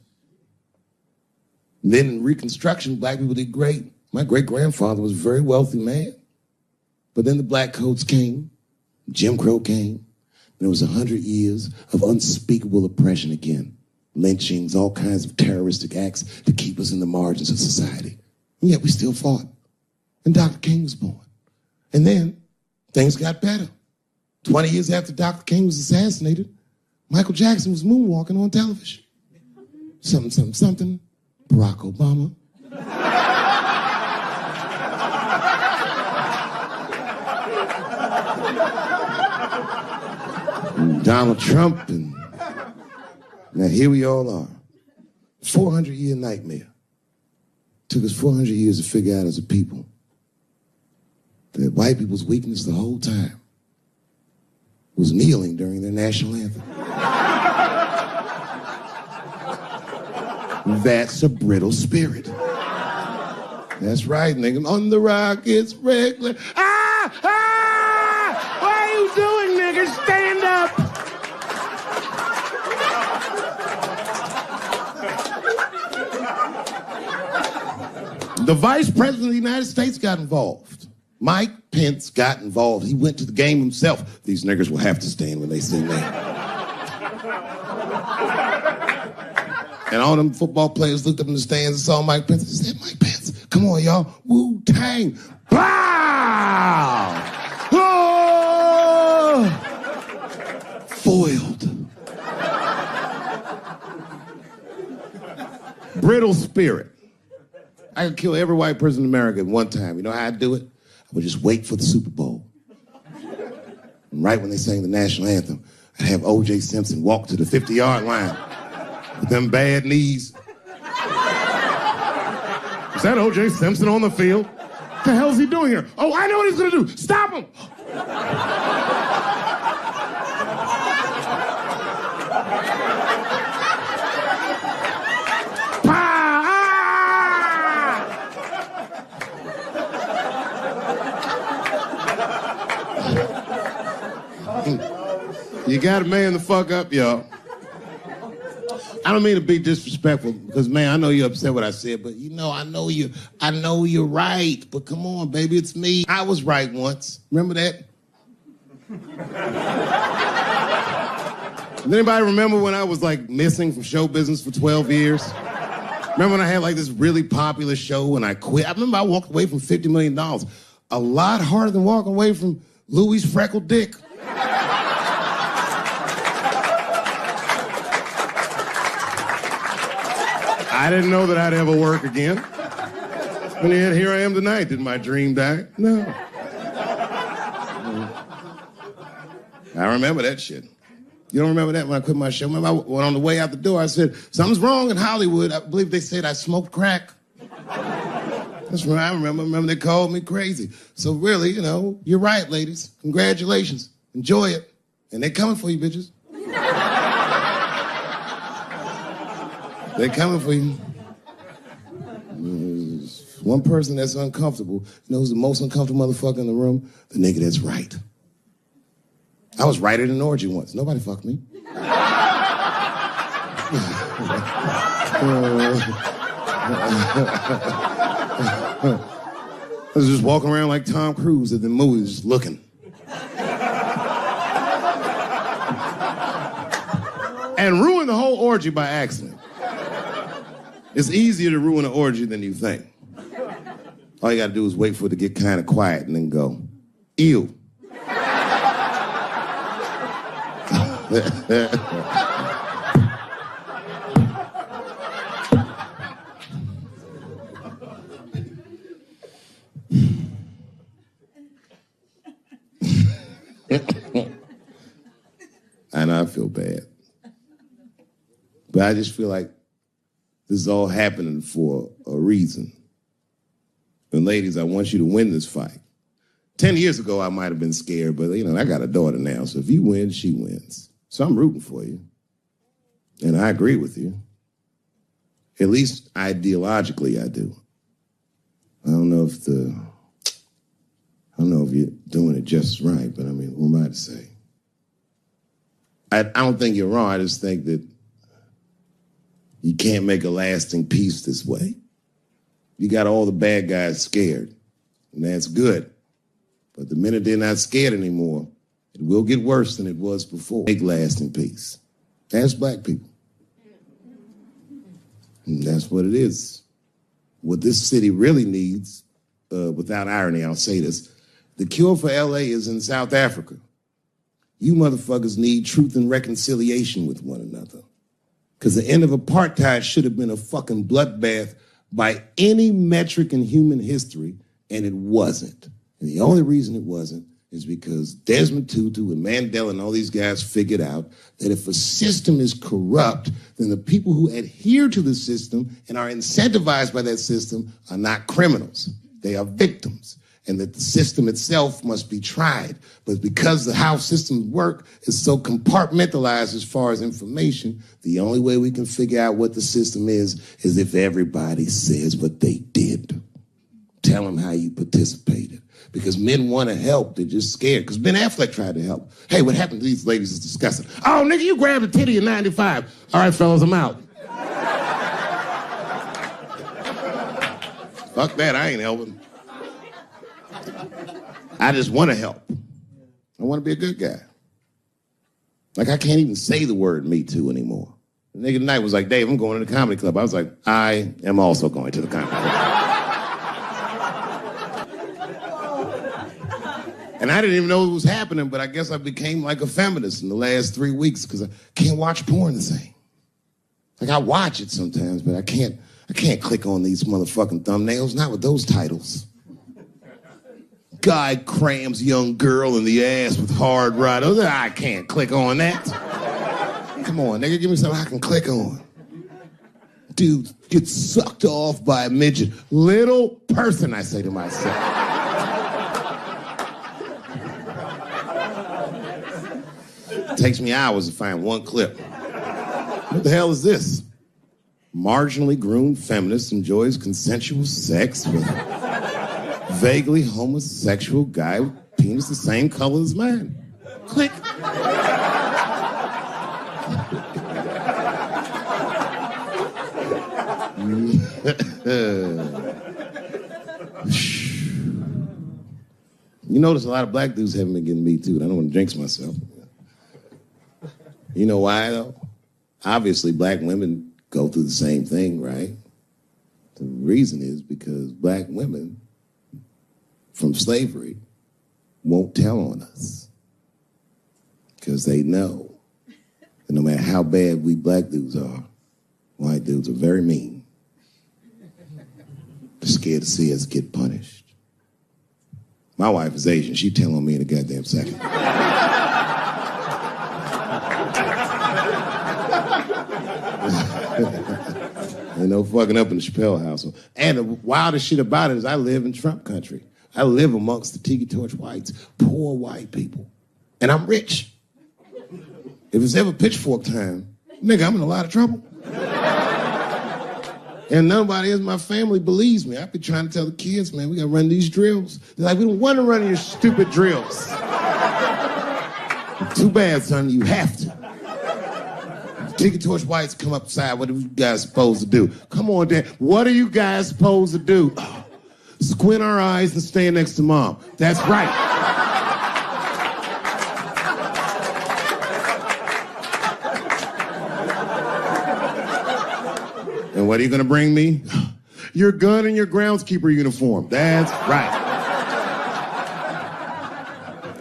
And then in Reconstruction, black people did great. My great-grandfather was a very wealthy man. But then the black codes came. Jim Crow came. And it was 100 years of unspeakable oppression again. Lynchings, all kinds of terroristic acts to keep us in the margins of society. And yet we still fought. And Dr. King was born. And then things got better. 20 years after Dr. King was assassinated, Michael Jackson was moonwalking on television. Something, something, something. Barack Obama. Donald Trump, and now here we all are. 400-year nightmare. Took us 400 years to figure out as a people that white people's weakness the whole time was kneeling during their national anthem. That's a brittle spirit. That's right, nigga. On the rock, it's regular. Ah! Ah! Why are you doing The vice president of the United States got involved. Mike Pence got involved. He went to the game himself. These niggers will have to stand when they see me. And all them football players looked up in the stands and saw Mike Pence and said, Mike Pence, come on, y'all. Wu-Tang. Wow! Oh! Foiled. Brittle spirit. I could kill every white person in America at one time. You know how I'd do it? I would just wait for the Super Bowl. And right when they sang the national anthem, I'd have O.J. Simpson walk to the 50-yard line with them bad knees. Is that O.J. Simpson on the field? What the hell is he doing here? Oh, I know what he's going to do. Stop him! You gotta man the fuck up, y'all. I don't mean to be disrespectful, because, man, I know you're upset what I said, but, you know, I know you're right, but come on, baby, it's me. I was right once. Remember that? Does anybody remember when I was, like, missing from show business for 12 years? Remember when I had, like, this really popular show and I quit? I remember I walked away from $50 million. A lot harder than walking away from Louis' freckled dick. I didn't know that I'd ever work again. And yet here I am tonight. Did my dream die? No. I remember that shit. You don't remember that when I quit my show? Remember, when on the way out the door, I said, something's wrong in Hollywood. I believe they said I smoked crack. That's what I remember. Remember, they called me crazy. So really, you know, you're right, ladies. Congratulations. Enjoy it. And they're coming for you, bitches. They're coming for you. There's one person that's uncomfortable. You know who's the most uncomfortable motherfucker in the room? The nigga that's right. I was right at an orgy once. Nobody fucked me. I was just walking around like Tom Cruise at the movies, just looking. And ruined the whole orgy by accident. It's easier to ruin an orgy than you think. All you gotta do is wait for it to get kind of quiet and then go, ew. I know I feel bad. But I just feel like this is all happening for a reason. And ladies, I want you to win this fight. 10 years ago, I might have been scared, but, you know, I got a daughter now, so if you win, she wins. So I'm rooting for you. And I agree with you. At least ideologically, I do. I don't know if you're doing it just right, but I mean, who am I to say? I don't think you're wrong. I just think that you can't make a lasting peace this way. You got all the bad guys scared, and that's good. But the minute they're not scared anymore, it will get worse than it was before. Make lasting peace. Ask black people. And that's what it is. What this city really needs, without irony, I'll say this, the cure for LA is in South Africa. You motherfuckers need truth and reconciliation with one another. Because the end of apartheid should have been a fucking bloodbath by any metric in human history, and it wasn't. And the only reason it wasn't is because Desmond Tutu and Mandela and all these guys figured out that if a system is corrupt, then the people who adhere to the system and are incentivized by that system are not criminals. They are victims. And that the system itself must be tried. But because of how systems work is so compartmentalized as far as information, the only way we can figure out what the system is if everybody says what they did. Tell them how you participated. Because men want to help, they're just scared. Because Ben Affleck tried to help. Hey, what happened to these ladies is disgusting. Oh, nigga, you grabbed a titty in 95. All right, fellas, I'm out. Fuck that, I ain't helping. I just want to help. I want to be a good guy. Like, I can't even say the word Me Too anymore. The nigga tonight was like, Dave, I'm going to the comedy club. I was like, I am also going to the comedy club. And I didn't even know it was happening, but I guess I became like a feminist in the last 3 weeks because I can't watch porn the same. Like, I watch it sometimes, but I can't click on these motherfucking thumbnails, not with those titles. Guy crams young girl in the ass with hard right. I can't click on that. Come on, nigga, give me something I can click on. Dude gets sucked off by a midget. Little person, I say to myself. It takes me hours to find one clip. What the hell is this? Marginally groomed feminist enjoys consensual sex with vaguely homosexual guy with penis the same color as mine. Click. You notice a lot of black dudes haven't been getting Me Too. I don't want to jinx myself. You know why, though? Obviously, black women go through the same thing, right? The reason is because black women from slavery won't tell on us because they know that no matter how bad we black dudes are, white dudes are very mean. They're scared to see us get punished. My wife is Asian. She'd tell on me in a goddamn second. Ain't no fucking up in the Chappelle household. And the wildest shit about it is I live in Trump country. I live amongst the Tiki Torch whites, poor white people. And I'm rich. If it's ever pitchfork time, nigga, I'm in a lot of trouble. And nobody in my family believes me. I be trying to tell the kids, man, we gotta run these drills. They're like, we don't want to run your stupid drills. Too bad, son, you have to. Tiki Torch whites come upside, what are you guys supposed to do? Come on, Dad, what are you guys supposed to do? Squint our eyes and stand next to Mom. That's right. And what are you gonna bring me? Your gun and your groundskeeper uniform. That's right.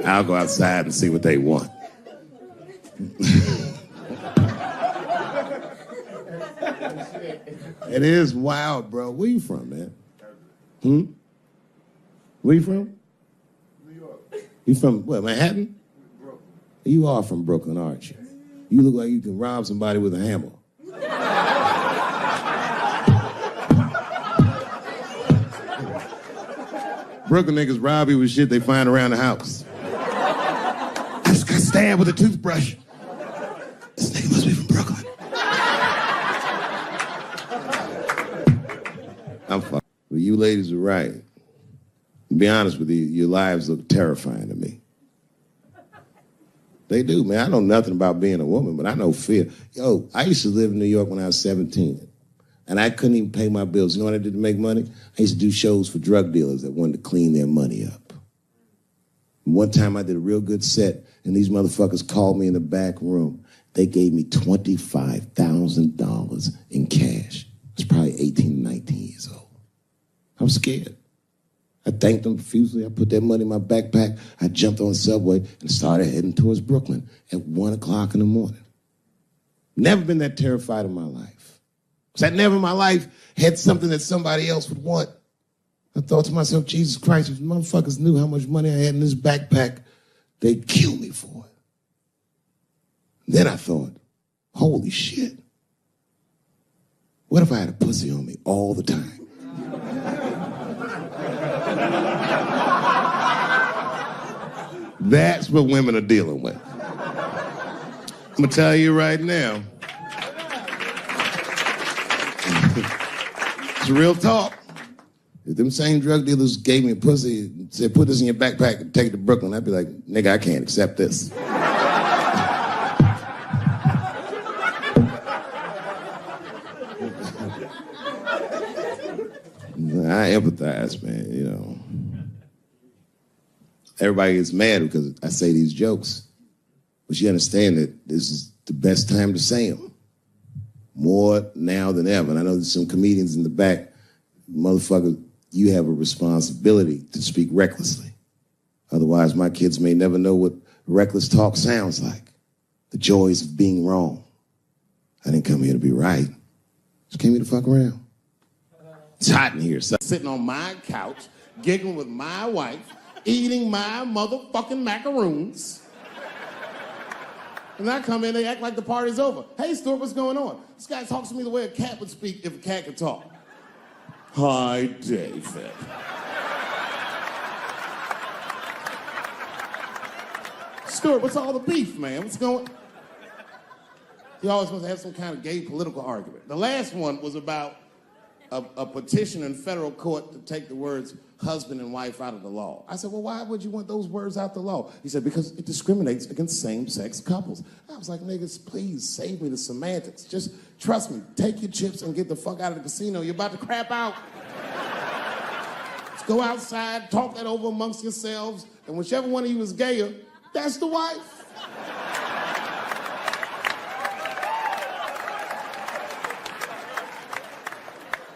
I'll go outside and see what they want. It is wild, bro. Where you from, man? Where you from? New York. You from, what, Manhattan? Brooklyn. You are from Brooklyn, aren't you? You look like you can rob somebody with a hammer. Brooklyn niggas rob you with shit they find around the house. I just got stabbed with a toothbrush. This nigga must be from Brooklyn. I'm fucked. Well, you ladies are right. To be honest with you, your lives look terrifying to me. They do, man. I know nothing about being a woman, but I know fear. Yo, I used to live in New York when I was 17, and I couldn't even pay my bills. You know what I did to make money? I used to do shows for drug dealers that wanted to clean their money up. And one time I did a real good set, and these motherfuckers called me in the back room. They gave me $25,000 in cash. I was probably 18, 19 years old. I was scared. I thanked them profusely. I put that money in my backpack. I jumped on the subway and started heading towards Brooklyn at 1 o'clock in the morning. Never been that terrified in my life. Because I never in my life had something that somebody else would want. I thought to myself, Jesus Christ, if motherfuckers knew how much money I had in this backpack, they'd kill me for it. Then I thought, holy shit. What if I had a pussy on me all the time? That's what women are dealing with. I'm gonna tell you right now. It's real talk. If them same drug dealers gave me a pussy and said, put this in your backpack and take it to Brooklyn, I'd be like, nigga, I can't accept this. I empathize, man, you know. Everybody gets mad because I say these jokes, but you understand that this is the best time to say them. More now than ever. And I know there's some comedians in the back. Motherfucker, you have a responsibility to speak recklessly. Otherwise, my kids may never know what reckless talk sounds like. The joys of being wrong. I didn't come here to be right. Just came here to fuck around. It's hot in here. So. Sitting on my couch, giggling with my wife, eating my motherfucking macaroons. And I come in, they act like the party's over. Hey, Stuart, what's going on? This guy talks to me the way a cat would speak if a cat could talk. Hi, David. Stuart, what's all the beef, man? What's going on? He always wants to have some kind of gay political argument. The last one was about a petition in federal court to take the words husband and wife out of the law. I said, well, why would you want those words out the law? He said, because it discriminates against same-sex couples. I was like, niggas, please save me the semantics. Just trust me. Take your chips and get the fuck out of the casino. You're about to crap out. Let's go outside, talk that over amongst yourselves, and whichever one of you is gayer, that's the wife.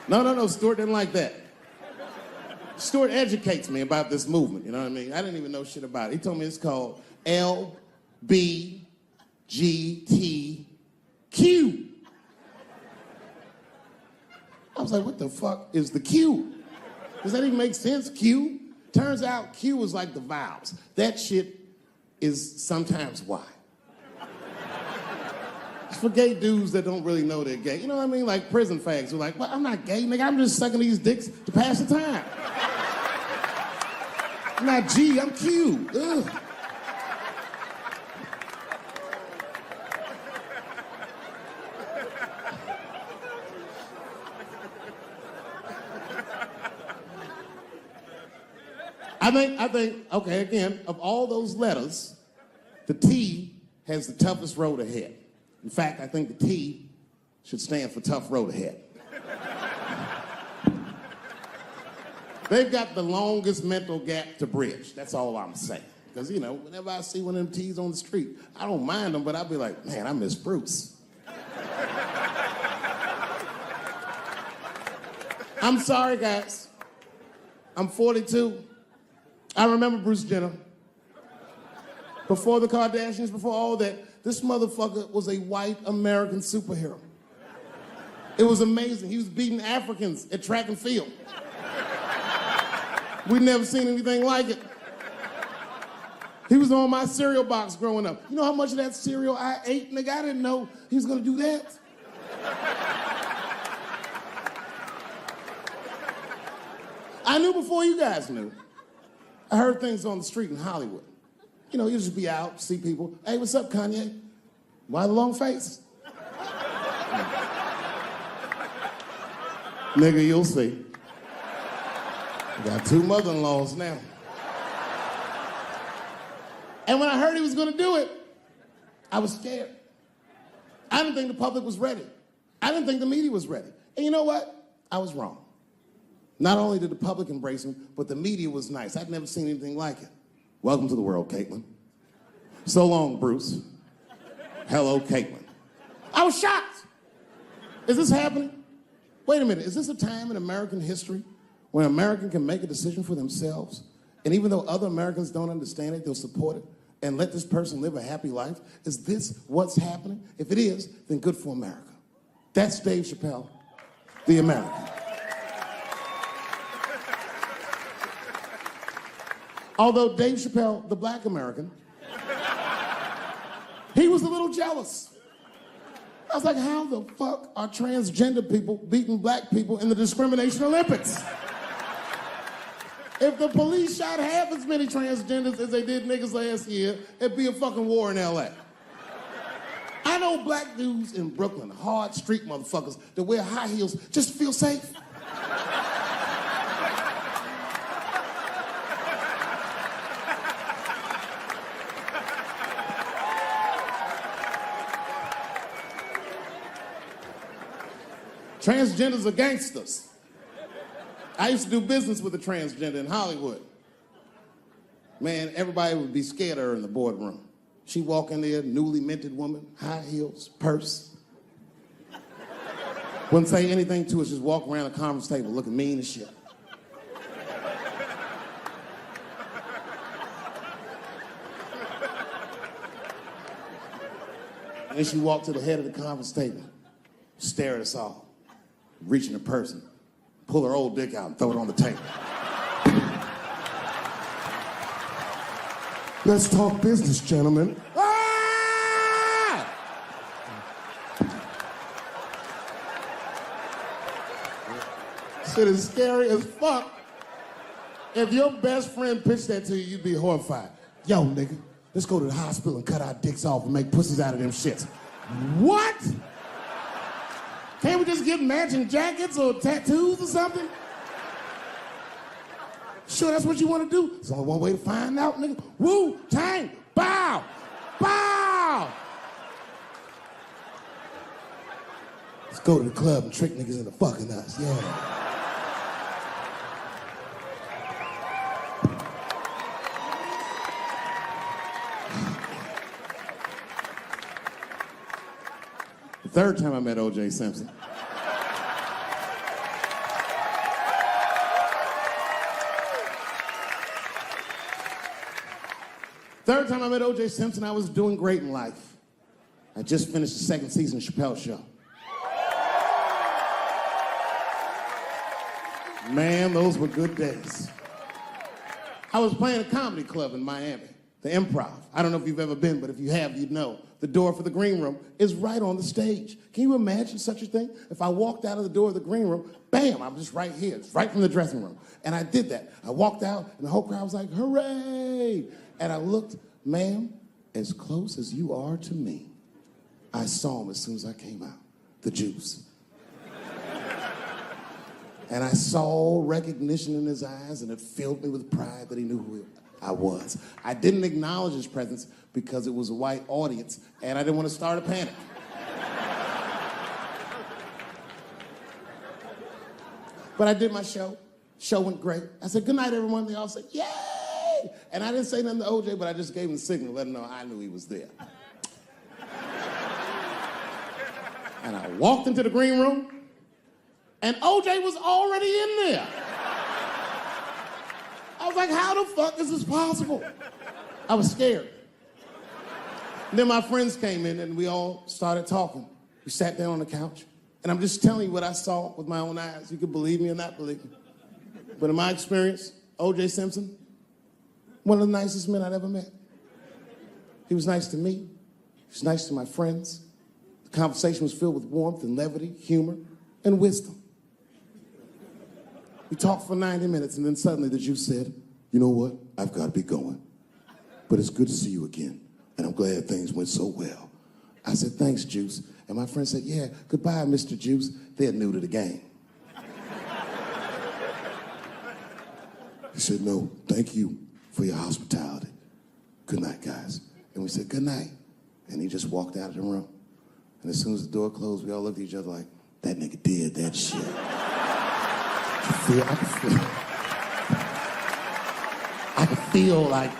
No, Stuart didn't like that. Stuart educates me about this movement, you know what I mean? I didn't even know shit about it. He told me it's called LBGTQ. I was like, what the fuck is the Q? Does that even make sense, Q? Turns out Q is like the vowels. That shit is sometimes Y. It's for gay dudes that don't really know they're gay. You know what I mean? Like prison fags who are like, well, I'm not gay, nigga. I'm just sucking these dicks to pass the time. I'm not G, I'm Q. Ugh. I think, okay, again, of all those letters, the T has the toughest road ahead. In fact, I think the T should stand for tough road ahead. They've got the longest mental gap to bridge. That's all I'm saying. Because, you know, whenever I see one of them T's on the street, I don't mind them, but I'll be like, man, I miss Bruce. I'm sorry, guys. I'm 42. I remember Bruce Jenner. Before the Kardashians, before all that, this motherfucker was a white American superhero. It was amazing. He was beating Africans at track and field. We'd never seen anything like it. He was on my cereal box growing up. You know how much of that cereal I ate, nigga? I didn't know he was gonna do that. I knew before you guys knew. I heard things on the street in Hollywood. You know, you just be out, see people. Hey, what's up, Kanye? Why the long face? Nigga, you'll see. I got 2 mother-in-laws now. And when I heard he was gonna do it, I was scared. I didn't think the public was ready. I didn't think the media was ready. And you know what? I was wrong. Not only did the public embrace him, but the media was nice. I'd never seen anything like it. Welcome to the world, Caitlin. So long, Bruce. Hello, Caitlin. I was shocked. Is this happening? Wait a minute, is this a time in American history where an American can make a decision for themselves? And even though other Americans don't understand it, they'll support it and let this person live a happy life? Is this what's happening? If it is, then good for America. That's Dave Chappelle, the American. Although Dave Chappelle, the black American, he was a little jealous. I was like, how the fuck are transgender people beating black people in the discrimination Olympics? If the police shot half as many transgenders as they did niggas last year, it'd be a fucking war in LA. I know black dudes in Brooklyn, hard street motherfuckers that wear high heels just to feel safe. Transgenders are gangsters. I used to do business with a transgender in Hollywood. Man, everybody would be scared of her in the boardroom. She'd walk in there, newly minted woman, high heels, purse. Wouldn't say anything to us, just walk around the conference table looking mean as shit. And then she walked to the head of the conference table, stare at us all, reach in her purse and pull her old dick out and throw it on the table. Let's talk business, gentlemen. Ah! Shit is scary as fuck. If your best friend pitched that to you, you'd be horrified. Yo, nigga, let's go to the hospital and cut our dicks off and make pussies out of them shits. What? Can't we just get matching jackets or tattoos or something? Sure, that's what you want to do? There's only one way to find out, nigga. Wu-Tang, bow, bow. Let's go to the club and trick niggas into fucking us, yeah. The third time I met O.J. Simpson. Third time I met O.J. Simpson, I was doing great in life. I just finished the second season of Chappelle Show. Man, those were good days. I was playing a comedy club in Miami, the Improv. I don't know if you've ever been, but if you have, you'd know. The door for the green room is right on the stage. Can you imagine such a thing? If I walked out of the door of the green room, bam, I'm just right here. It's right from the dressing room. And I did that. I walked out, and the whole crowd was like, hooray! And I looked, ma'am, as close as you are to me, I saw him as soon as I came out, the juice. And I saw recognition in his eyes, and it filled me with pride that he knew who I was. I didn't acknowledge his presence because it was a white audience, and I didn't want to start a panic. But I did my show. Show went great. I said, good night, everyone. They all said, yay! And I didn't say nothing to OJ, but I just gave him the signal, let him know I knew he was there. And I walked into the green room, and OJ was already in there. I was like, how the fuck is this possible? I was scared. And then my friends came in, and we all started talking. We sat down on the couch, and I'm just telling you what I saw with my own eyes. You can believe me or not believe me. But in my experience, O.J. Simpson, one of the nicest men I'd ever met. He was nice to me. He was nice to my friends. The conversation was filled with warmth and levity, humor, and wisdom. We talked for 90 minutes, and then suddenly the Juice said, you know what? I've got to be going. But it's good to see you again, and I'm glad things went so well. I said, thanks, Juice. And my friend said, yeah, goodbye, Mr. Juice. They're new to the game. He said, no, thank you for your hospitality. Good night, guys. And we said, good night. And he just walked out of the room. And as soon as the door closed, we all looked at each other like, that nigga did that shit. I could feel like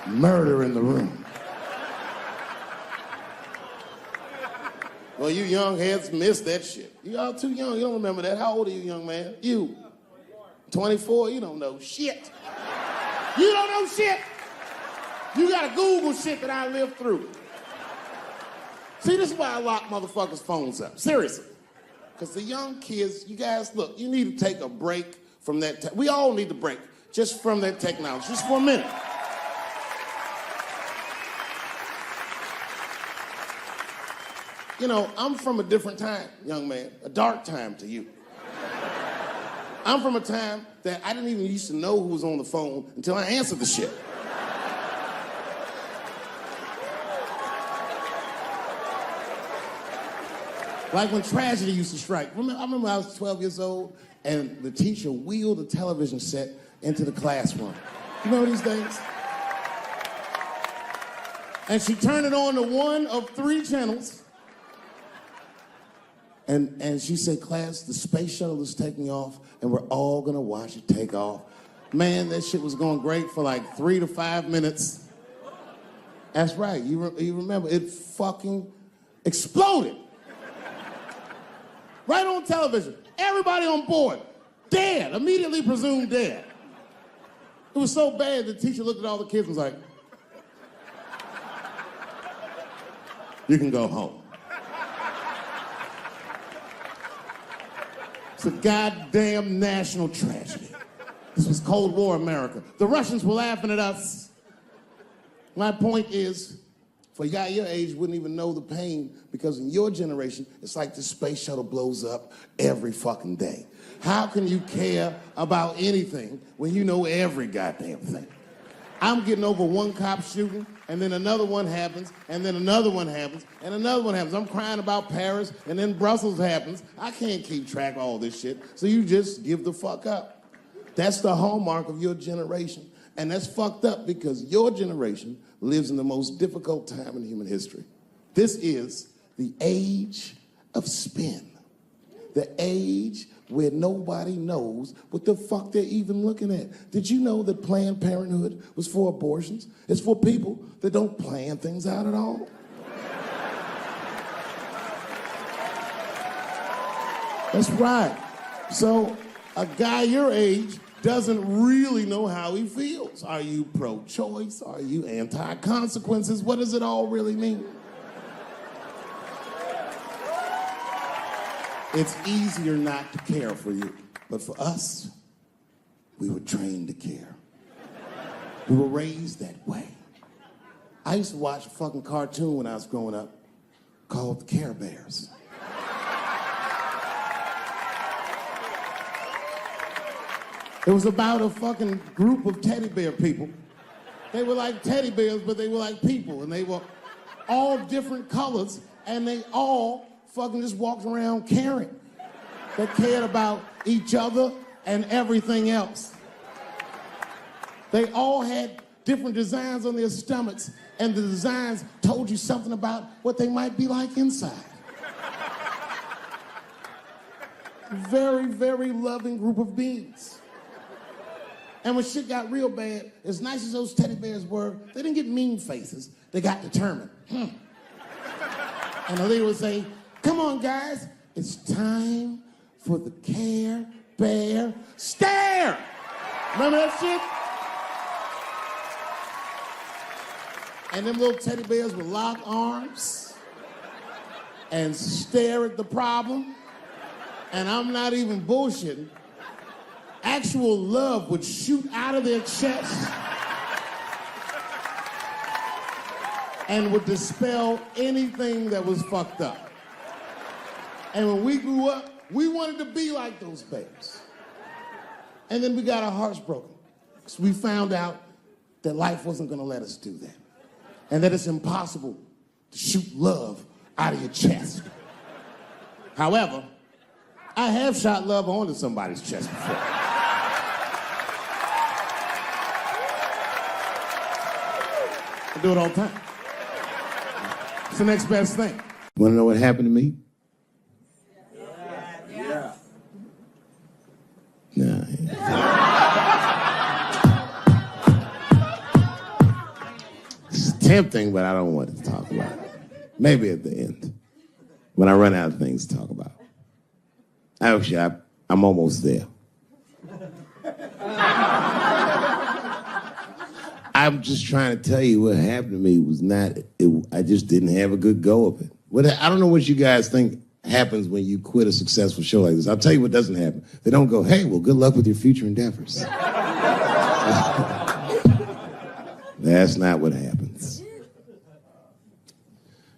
murder in the room. Well, you young heads missed that shit. You all too young. You don't remember that. How old are you, young man? You. 24? You don't know shit. You don't know shit. You gotta Google shit that I lived through. See, this is why I lock motherfuckers' phones up. Seriously. Because the young kids, you guys, look, you need to take a break from that. We all need to break just from that technology, just for a minute. You know, I'm from a different time, young man, a dark time to you. I'm from a time that I didn't even used to know who was on the phone until I answered the shit. Like when tragedy used to strike. I remember when I was 12 years old and the teacher wheeled a television set into the classroom. You remember these days? And she turned it on to one of 3 channels. And she said, class, the space shuttle is taking off, and we're all gonna watch it take off. Man, that shit was going great for like 3 to 5 minutes. That's right, you remember, it fucking exploded. Right on television, everybody on board, dead, immediately presumed dead. It was so bad, the teacher looked at all the kids and was like, you can go home. It's a goddamn national tragedy. This was Cold War America. The Russians were laughing at us. My point is, for a guy your age wouldn't even know the pain because in your generation, it's like the space shuttle blows up every fucking day. How can you care about anything when you know every goddamn thing? I'm getting over one cop shooting, and then another one happens, and then another one happens, and another one happens. I'm crying about Paris, and then Brussels happens. I can't keep track of all this shit, so you just give the fuck up. That's the hallmark of your generation. And that's fucked up because your generation lives in the most difficult time in human history. This is the age of spin. The age where nobody knows what the fuck they're even looking at. Did you know that Planned Parenthood was for abortions? It's for people that don't plan things out at all. That's right. So a guy your age doesn't really know how he feels. Are you pro-choice? Are you anti-consequences? What does it all really mean? It's easier not to care for you. But for us, we were trained to care. We were raised that way. I used to watch a fucking cartoon when I was growing up called the Care Bears. It was about a fucking group of teddy bear people. They were like teddy bears, but they were like people, and they were all different colors, and they all fucking just walked around caring. They cared about each other and everything else. They all had different designs on their stomachs, and the designs told you something about what they might be like inside. Very, very loving group of beings. And when shit got real bad, as nice as those teddy bears were, they didn't get mean faces. They got determined. And the leader would say, come on, guys, it's time for the Care Bear Stare. Remember that shit? And them little teddy bears would lock arms and stare at the problem. And I'm not even bullshitting. Actual love would shoot out of their chest and would dispel anything that was fucked up. And when we grew up, we wanted to be like those bears. And then we got our hearts broken. So we found out that life wasn't gonna let us do that. And that it's impossible to shoot love out of your chest. However, I have shot love onto somebody's chest before. I do it all the time. It's the next best thing. Want to know what happened to me? Yeah. Nah. It's tempting, but I don't want to talk about it. Maybe at the end, when I run out of things to talk about. Actually, I'm almost there. I'm just trying to tell you what happened to me was I just didn't have a good go of it. I don't know what you guys think happens when you quit a successful show like this. I'll tell you what doesn't happen. They don't go, hey, well, good luck with your future endeavors. That's not what happens.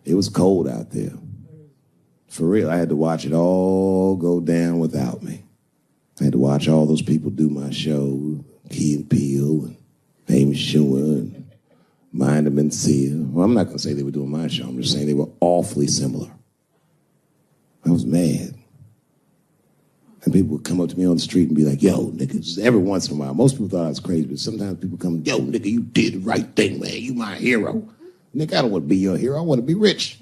It was cold out there. For real, I had to watch it all go down without me. I had to watch all those people do my show, Key and Peele, and Amy Schumer, and Mind and Mencia. Well, I'm not going to say they were doing my show. I'm just saying they were awfully similar. I was mad. And people would come up to me on the street and be like, yo, nigga, just every once in a while. Most people thought I was crazy, but sometimes people come, yo, nigga, you did the right thing, man. You my hero. Nigga, I don't want to be your hero. I want to be rich.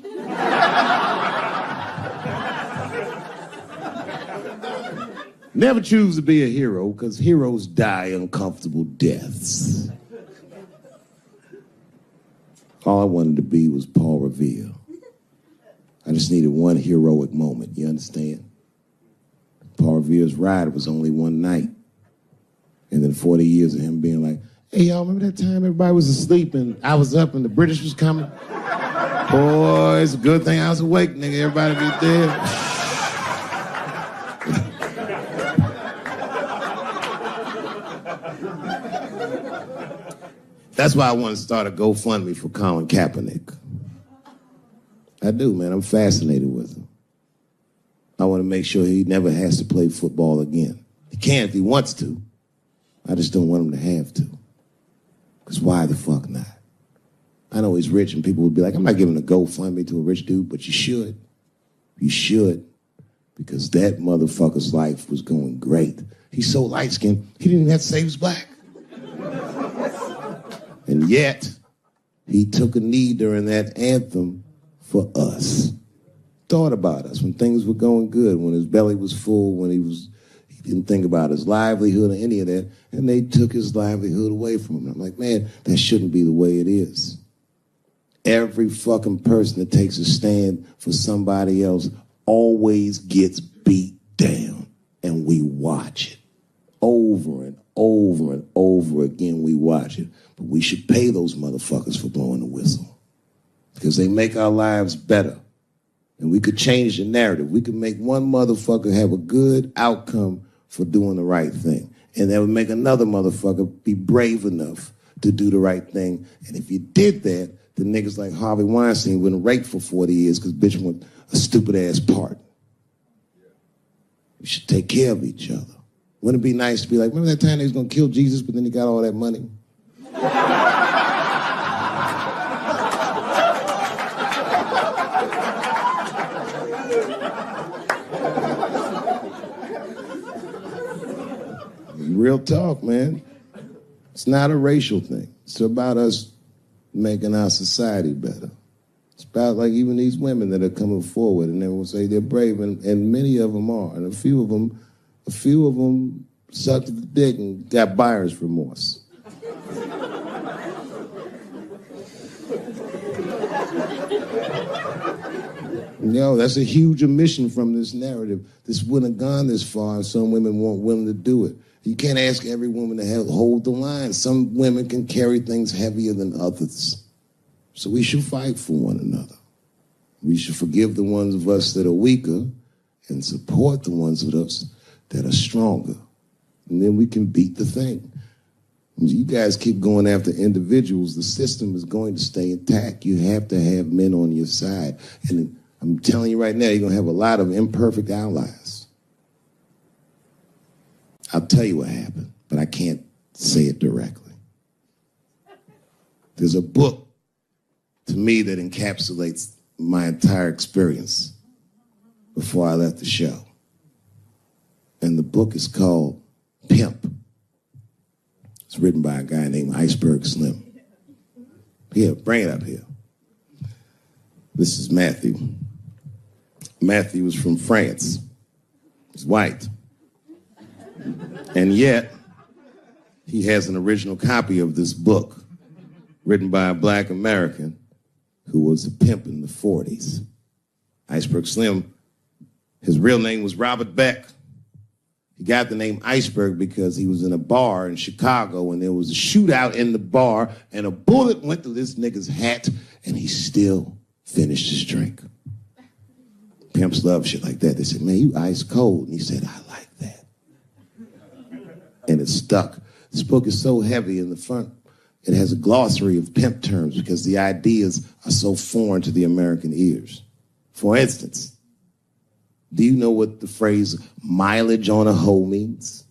Never choose to be a hero, because heroes die uncomfortable deaths. All I wanted to be was Paul Revere. I just needed one heroic moment, you understand? Paul Revere's ride was only one night. And then 40 years of him being like, hey, y'all, remember that time everybody was asleep and I was up and the British was coming? Boy, it's a good thing I was awake, nigga. Everybody be dead. That's why I want to start a GoFundMe for Colin Kaepernick. I do, man. I'm fascinated with him. I want to make sure he never has to play football again. He can if he wants to. I just don't want him to have to. Because why the fuck not? I know he's rich and people would be like, I'm not giving a GoFundMe to a rich dude, but you should. You should. Because that motherfucker's life was going great. He's so light-skinned, he didn't even have to say he was black. And yet, he took a knee during that anthem for us. Thought about us when things were going good, when his belly was full, when he didn't think about his livelihood or any of that, and they took his livelihood away from him. I'm like, man, that shouldn't be the way it is. Every fucking person that takes a stand for somebody else always gets beat down, and we watch it. Over and over and over again, we watch it. But we should pay those motherfuckers for blowing the whistle, because they make our lives better. And we could change the narrative. We could make one motherfucker have a good outcome for doing the right thing. And that would make another motherfucker be brave enough to do the right thing. And if you did that, the niggas like Harvey Weinstein wouldn't rake for 40 years because bitch want a stupid-ass part. We should take care of each other. Wouldn't it be nice to be like, remember that time they was going to kill Jesus, but then he got all that money? Real talk, man. It's not a racial thing. It's about us making our society better. It's about like even these women that are coming forward and they will say they're brave, and many of them are. And a few of them sucked the dick and got buyer's remorse. No, that's a huge omission from this narrative. This wouldn't have gone this far if some women weren't willing to do it. You can't ask every woman to hold the line. Some women can carry things heavier than others. So we should fight for one another. We should forgive the ones of us that are weaker and support the ones of us that are stronger. And then we can beat the thing. You guys keep going after individuals, the system is going to stay intact. You have to have men on your side. And I'm telling you right now, you're going to have a lot of imperfect allies. I'll tell you what happened, but I can't say it directly. There's a book, to me, that encapsulates my entire experience before I left the show. And the book is called Pimp. It's written by a guy named Iceberg Slim. Here, bring it up here. This is Matthew. Matthew is from France. He's white. And yet, he has an original copy of this book written by a black American who was a pimp in the 40s. Iceberg Slim, his real name was Robert Beck. He got the name Iceberg because he was in a bar in Chicago and there was a shootout in the bar and a bullet went through this nigga's hat and he still finished his drink. Pimps love shit like that. They said, man, you ice cold. And he said, I like that. And it stuck. This book is so heavy in the front, it has a glossary of pimp terms because the ideas are so foreign to the American ears. For instance, do you know what the phrase mileage on a hoe means?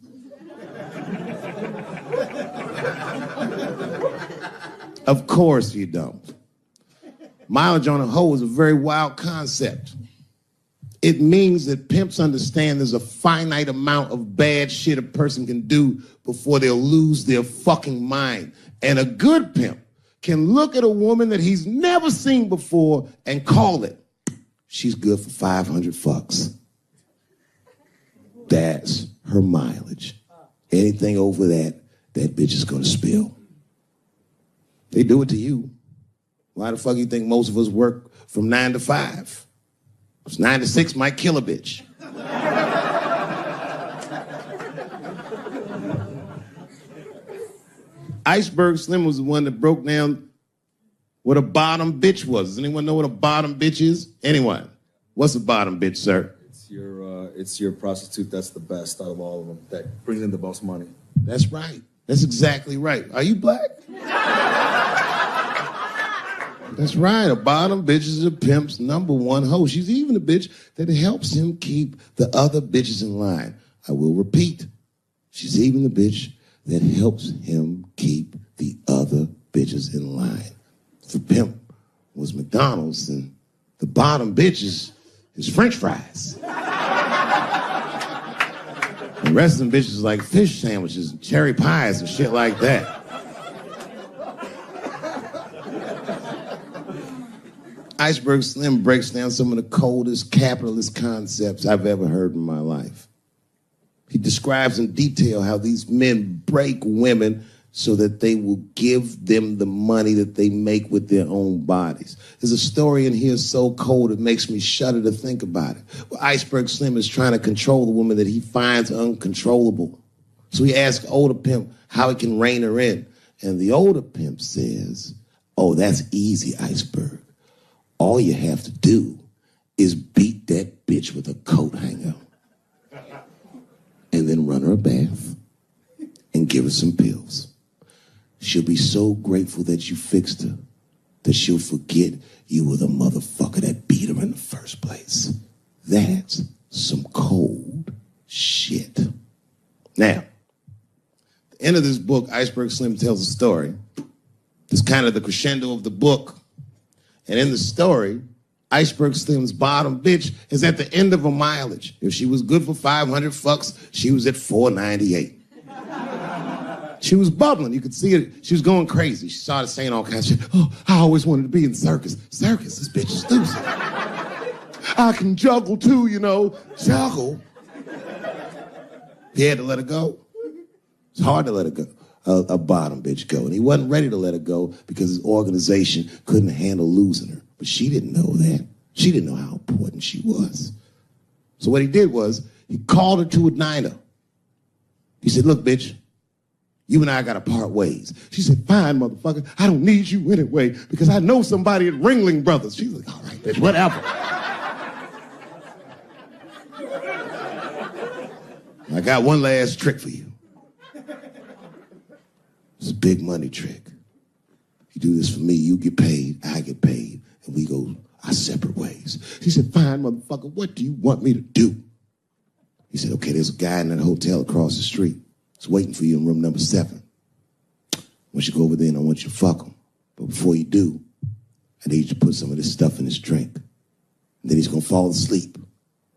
Of course you don't. Mileage on a hoe is a very wild concept. It means that pimps understand there's a finite amount of bad shit a person can do before they'll lose their fucking mind. And a good pimp can look at a woman that he's never seen before and call it, she's good for 500 fucks. That's her mileage. Anything over that, that bitch is gonna spill. They do it to you. Why the fuck you think most of us work from 9 to 5? 'Cause 9 to 6 might kill a bitch. Iceberg Slim was the one that broke down what a bottom bitch was. Does anyone know what a bottom bitch is? Anyone? What's a bottom bitch, sir? It's your prostitute that's the best out of all of them, that brings in the most money. That's right. That's exactly right. Are you black? That's right. A bottom bitch is a pimp's number one hoe. She's even a bitch that helps him keep the other bitches in line. I will repeat. She's even the bitch that helps him keep the other bitches in line. If the pimp was McDonald's, then the bottom bitch is French fries. The rest of them bitches like fish sandwiches and cherry pies and shit like that. Iceberg Slim breaks down some of the coldest capitalist concepts I've ever heard in my life. He describes in detail how these men break women so that they will give them the money that they make with their own bodies. There's a story in here so cold it makes me shudder to think about it. Well, Iceberg Slim is trying to control the woman that he finds uncontrollable. So he asks older pimp how he can rein her in. And the older pimp says, oh, that's easy, Iceberg. All you have to do is beat that bitch with a coat hanger and then run her a bath and give her some pills. She'll be so grateful that you fixed her that she'll forget you were the motherfucker that beat her in the first place. That's some cold shit. Now, at the end of this book, Iceberg Slim tells a story. It's kind of the crescendo of the book. And in the story, Iceberg Slim's bottom bitch is at the end of her mileage. If she was good for 500 fucks, she was at 498. She was bubbling. You could see it. She was going crazy. She started saying all kinds of shit. Oh, I always wanted to be in circus. Circus, this bitch is loose. I can juggle too, you know. Juggle. He had to let her go. It's hard to let her go. A bottom bitch go. And he wasn't ready to let her go because his organization couldn't handle losing her. But she didn't know that. She didn't know how important she was. So what he did was he called her to a diner. He said, look, bitch, you and I got to part ways. She said, fine, motherfucker. I don't need you anyway because I know somebody at Ringling Brothers. She was like, all right, bitch, whatever. I got one last trick for you. It's a big money trick. You do this for me, you get paid, I get paid, and we go our separate ways. She said, fine, motherfucker, what do you want me to do? He said, okay, there's a guy in that hotel across the street. He's waiting for you in room number 7. I want you to go over there and I want you to fuck him. But before you do, I need you to put some of this stuff in his drink. And then he's going to fall asleep.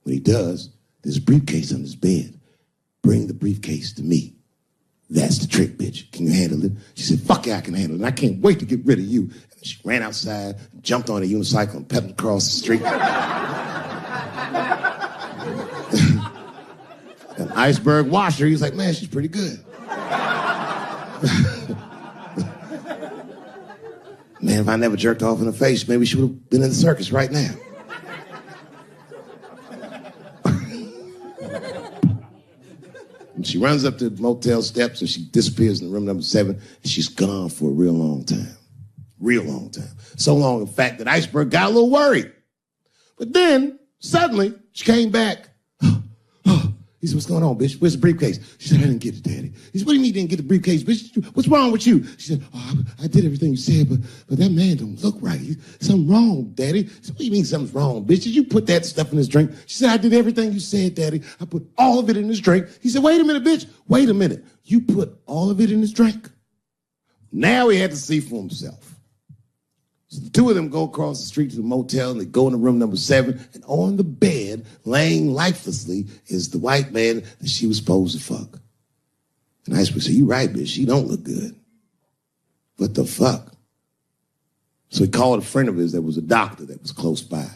When he does, there's a briefcase on his bed. Bring the briefcase to me. That's the trick, bitch. Can you handle it? She said, fuck yeah, I can handle it. And I can't wait to get rid of you. And she ran outside, jumped on a unicycle, and pedaled across the street. And Iceberg watched her. He was like, man, she's pretty good. Man, if I never jerked off in her face, maybe she would have been in the circus right now. And she runs up to the motel steps and she disappears in room number 7 and she's gone for a real long time. Real long time. So long, in fact, that Iceberg got a little worried. But then, suddenly, she came back. He said, what's going on, bitch? Where's the briefcase? She said, I didn't get it, Daddy. He said, what do you mean you didn't get the briefcase, bitch? What's wrong with you? She said, oh, I did everything you said, but that man don't look right. Something wrong, Daddy. He said, what do you mean something's wrong, bitch? Did you put that stuff in his drink? She said, I did everything you said, Daddy. I put all of it in his drink. He said, wait a minute, bitch. Wait a minute. You put all of it in his drink? Now he had to see for himself. So the two of them go across the street to the motel and they go into room number 7 and on the bed, laying lifelessly, is the white man that she was supposed to fuck. And Iceberg said, you right, bitch, she don't look good. What the fuck? So he called a friend of his that was a doctor that was close by. And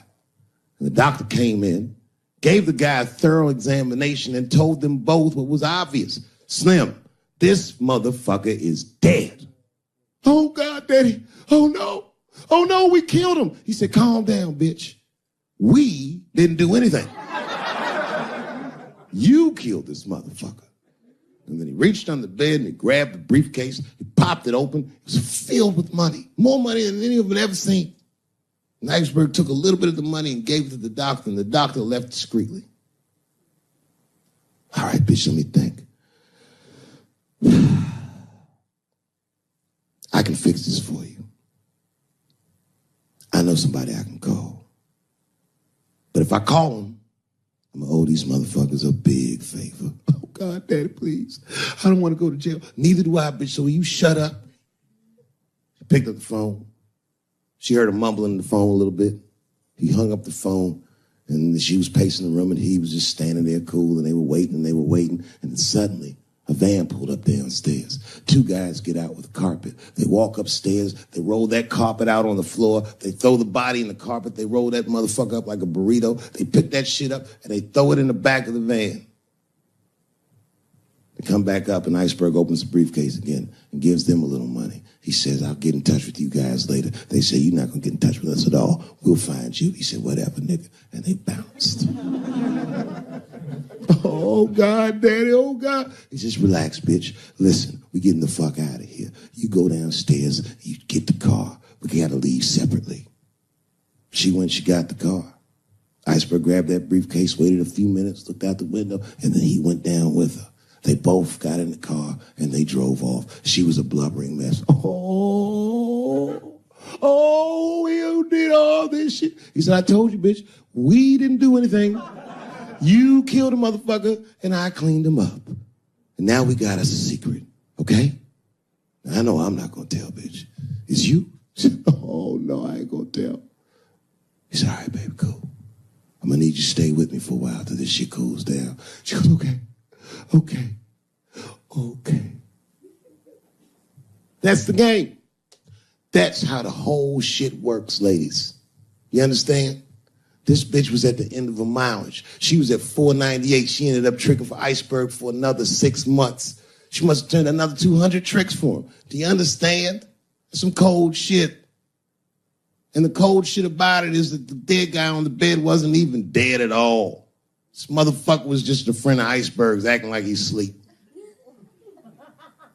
the doctor came in gave the guy a thorough examination and told them both what was obvious. Slim, this motherfucker is dead. Oh, God, Daddy. Oh, no. Oh, no, we killed him. He said, calm down, bitch. We didn't do anything. You killed this motherfucker. And then he reached under the bed and he grabbed the briefcase. He popped it open. It was filled with money. More money than any of them had ever seen. And Iceberg took a little bit of the money and gave it to the doctor, and the doctor left discreetly. All right, bitch, let me think. I can fix this for you. I know somebody I can call. But if I call him, I'm gonna owe these motherfuckers a big favor. Oh, God, Daddy, please. I don't want to go to jail. Neither do I, bitch, so will you shut up? She picked up the phone. She heard him mumbling on the phone a little bit. He hung up the phone, and she was pacing the room, and he was just standing there cool, and they were waiting, and then suddenly a van pulled up downstairs. Two guys get out with carpet. They walk upstairs. They roll that carpet out on the floor. They throw the body in the carpet. They roll that motherfucker up like a burrito. They pick that shit up, and they throw it in the back of the van. They come back up, and Iceberg opens the briefcase again and gives them a little money. He says, I'll get in touch with you guys later. They say, you're not going to get in touch with us at all. We'll find you. He said, whatever, nigga. And they bounced. Oh, God, Daddy, oh, God. He says, relax, bitch. Listen, we getting the fuck out of here. You go downstairs, you get the car. We got to leave separately. She went, she got the car. Iceberg grabbed that briefcase, waited a few minutes, looked out the window, and then he went down with her. They both got in the car, and they drove off. She was a blubbering mess. Oh, you did all this shit. He said, I told you, bitch, we didn't do anything. You killed a motherfucker, and I cleaned him up. And now we got us a secret, okay? Now, I know I'm not going to tell, bitch. It's you? Said, oh, no, I ain't going to tell. He said, all right, baby, cool. I'm going to need you to stay with me for a while till this shit cools down. She goes, okay. That's the game. That's how the whole shit works, ladies. You understand? This bitch was at the end of her mileage. She was at 498. She ended up tricking for Iceberg for another 6 months. She must have turned another 200 tricks for him. Do you understand? That's some cold shit. And the cold shit about it is that the dead guy on the bed wasn't even dead at all. This motherfucker was just a friend of Iceberg's acting like he's asleep.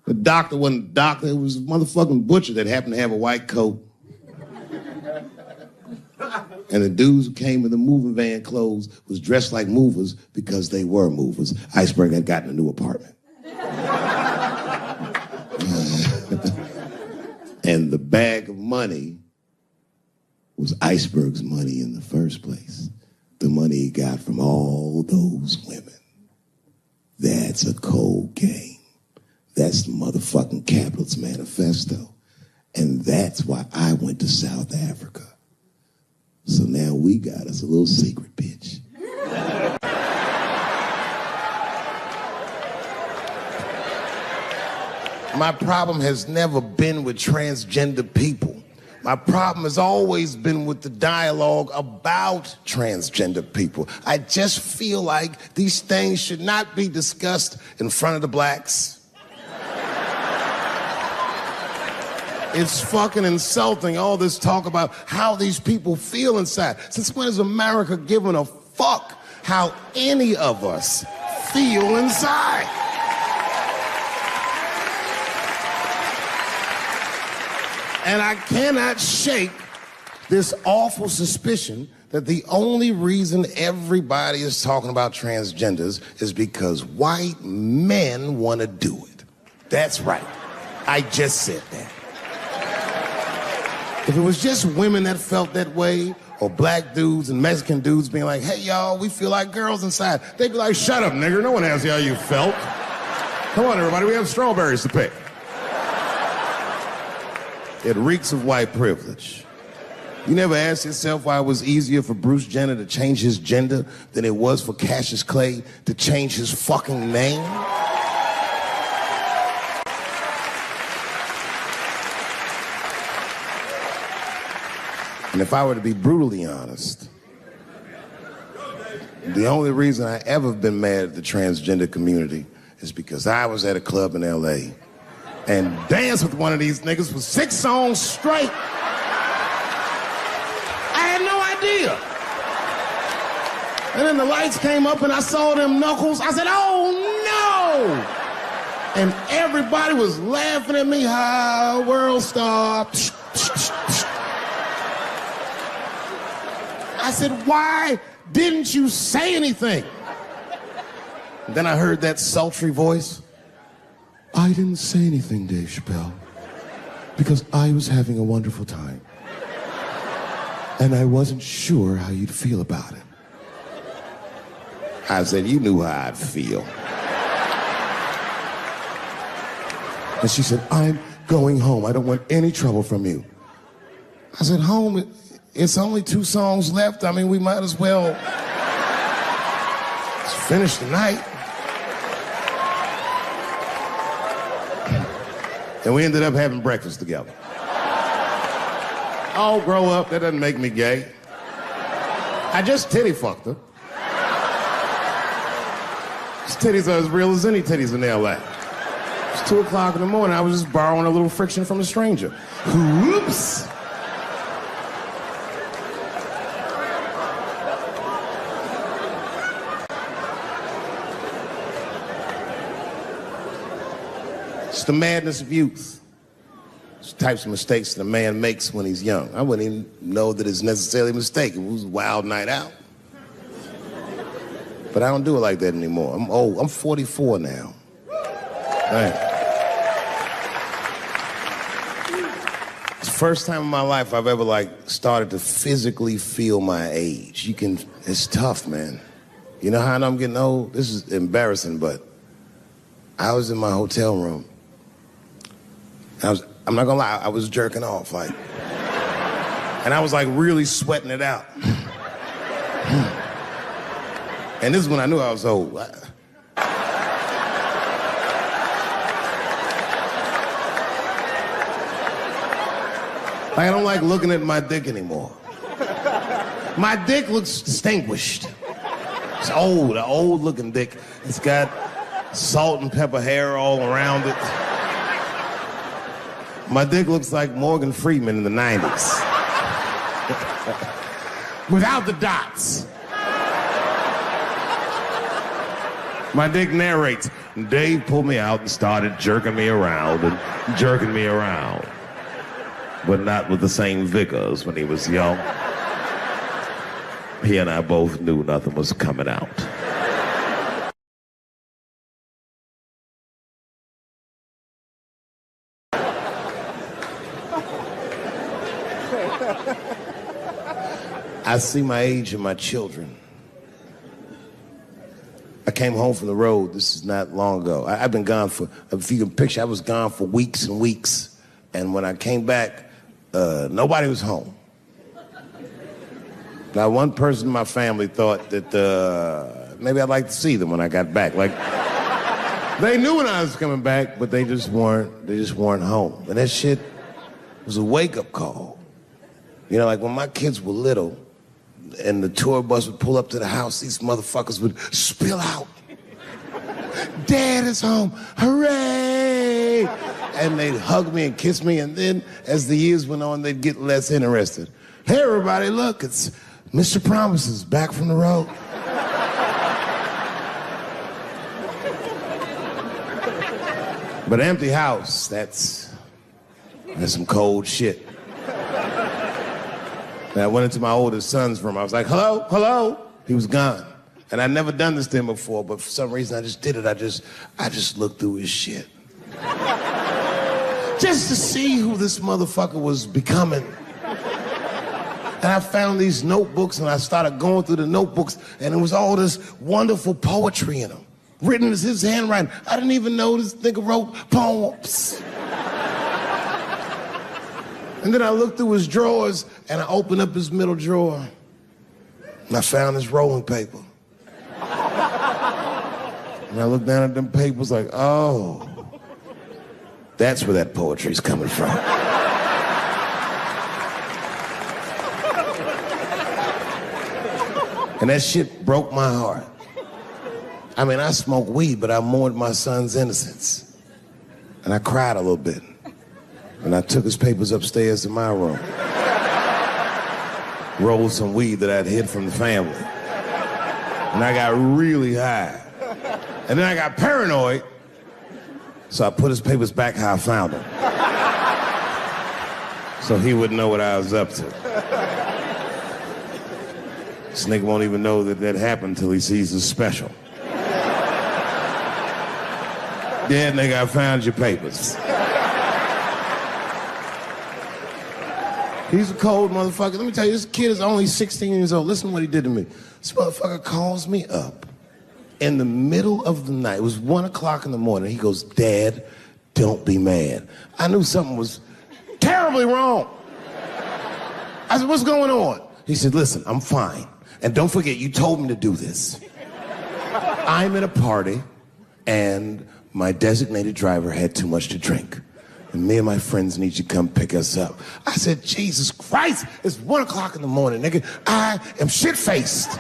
The doctor wasn't a doctor. It was a motherfucking butcher that happened to have a white coat. And the dudes who came in the moving van clothes was dressed like movers because they were movers. Iceberg had gotten a new apartment. And the bag of money was Iceberg's money in the first place. The money he got from all those women. That's a cold game. That's the motherfucking capitalist manifesto. And that's why I went to South Africa. So now we got us a little secret, bitch. My problem has never been with transgender people. My problem has always been with the dialogue about transgender people. I just feel like these things should not be discussed in front of the blacks. It's fucking insulting, all this talk about how these people feel inside. Since when has America given a fuck how any of us feel inside? And I cannot shake this awful suspicion that the only reason everybody is talking about transgenders is because white men want to do it. That's right. I just said that. If it was just women that felt that way, or black dudes and Mexican dudes being like, hey, y'all, we feel like girls inside, they'd be like, shut up, nigger, no one asked you how you felt. Come on, everybody, we have strawberries to pick. It reeks of white privilege. You never asked yourself why it was easier for Bruce Jenner to change his gender than it was for Cassius Clay to change his fucking name? And if I were to be brutally honest, The only reason I ever been mad at the transgender community is because I was at a club in LA and danced with one of these niggas for 6 songs straight. I had no idea. And then the lights came up and I saw them knuckles. I said, oh no! And everybody was laughing at me, how world star. I said, why didn't you say anything? And then I heard that sultry voice. I didn't say anything, Dave Chappelle, because I was having a wonderful time. And I wasn't sure how you'd feel about it. I said, you knew how I'd feel. And she said, I'm going home. I don't want any trouble from you. I said, home? It's only 2 songs left. I mean, we might as well finish the night. And we ended up having breakfast together. Oh, grow up. That doesn't make me gay. I just titty fucked her. His titties are as real as any titties in L.A. It's 2 o'clock in the morning. I was just borrowing a little friction from a stranger. Whoops. It's the madness of youth. It's the types of mistakes that a man makes when he's young. I wouldn't even know that it's necessarily a mistake. It was a wild night out. But I don't do it like that anymore. I'm old. I'm 44 now. Right. It's the first time in my life I've ever started to physically feel my age. It's tough, man. You know how I know I'm getting old? This is embarrassing, but I was in my hotel room. I'm not gonna lie, I was jerking off, and I was really sweating it out. And this is when I knew I was old. I don't like looking at my dick anymore. My dick looks distinguished. It's old, an old looking dick. It's got salt and pepper hair all around it. My dick looks like Morgan Freeman in the 90s. Without the dots. My dick narrates. Dave pulled me out and started jerking me around and jerking me around. But not with the same vigor as when he was young. He and I both knew nothing was coming out. I see my age in my children. I came home from the road. This is not long ago. I've been gone for, if you can picture, I was gone for weeks and weeks. And when I came back, nobody was home. Now, one person in my family thought that maybe I'd like to see them when I got back. They knew when I was coming back, but they just weren't home. And that shit was a wake-up call. You know, when my kids were little, and the tour bus would pull up to the house, these motherfuckers would spill out. Dad is home, hooray! And they'd hug me and kiss me, and then as the years went on, they'd get less interested. Hey, everybody, look, it's Mr. Promises back from the road. But an empty house, that's some cold shit. And I went into my oldest son's room. I was like, hello, hello. He was gone. And I'd never done this to him before, but for some reason I just did it. I just looked through his shit. Just to see who this motherfucker was becoming. And I found these notebooks and I started going through the notebooks and it was all this wonderful poetry in them. Written as his handwriting. I didn't even know this nigga wrote poems. And then I looked through his drawers and I opened up his middle drawer and I found his rolling paper. And I looked down at them papers like, oh, that's where that poetry's coming from. And that shit broke my heart. I mean, I smoked weed, but I mourned my son's innocence. And I cried a little bit. And I took his papers upstairs to my room. Rolled some weed that I'd hid from the family. And I got really high. And then I got paranoid, so I put his papers back how I found them. So he wouldn't know what I was up to. This nigga won't even know that that happened until he sees the special. Yeah, nigga, I found your papers. He's a cold motherfucker. Let me tell you, this kid is only 16 years old. Listen to what he did to me. This motherfucker calls me up in the middle of the night. It was 1 o'clock in the morning. He goes, Dad, don't be mad. I knew something was terribly wrong. I said, what's going on? He said, listen, I'm fine. And don't forget, you told me to do this. I'm at a party, and my designated driver had too much to drink. And me and my friends need you to come pick us up. I said, Jesus Christ, it's 1 o'clock in the morning, nigga. I am shit-faced.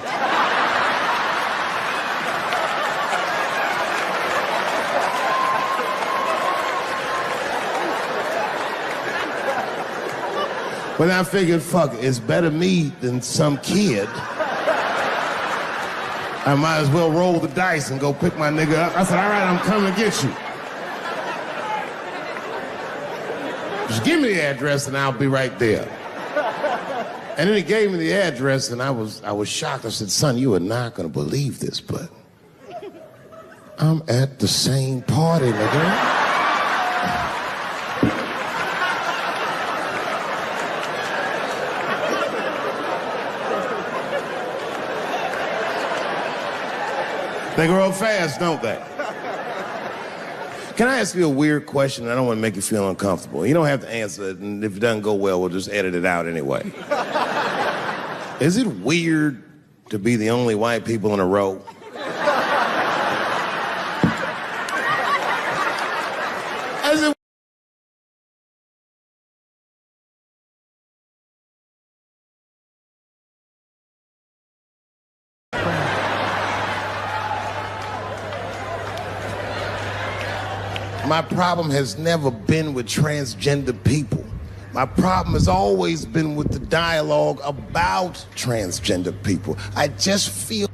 But I figured, fuck it, it's better me than some kid. I might as well roll the dice and go pick my nigga up. I said, all right, I'm coming to get you. Just give me the address and I'll be right there. And then he gave me the address and I was shocked. I said, son, you are not gonna believe this, but I'm at the same party, nigga. They grow up fast, don't they? Can I ask you a weird question? I don't want to make you feel uncomfortable. You don't have to answer it, and if it doesn't go well, we'll just edit it out anyway. Is it weird to be the only white people in a row? Is it My problem has never been with transgender people. My problem has always been with the dialogue about transgender people. I just feel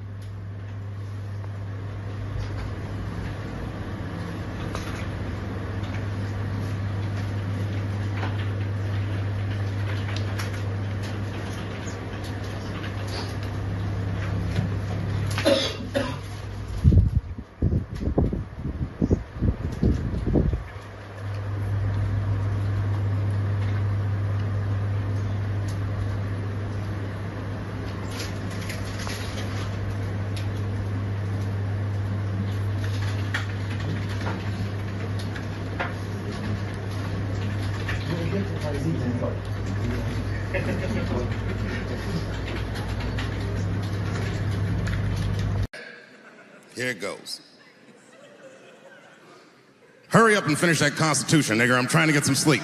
Here it goes. Hurry up and finish that Constitution, nigger. I'm trying to get some sleep.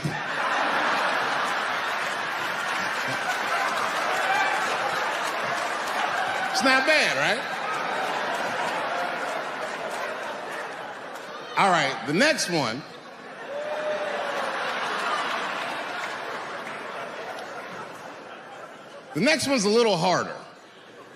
It's not bad, right? All right, the next one. The next one's a little harder.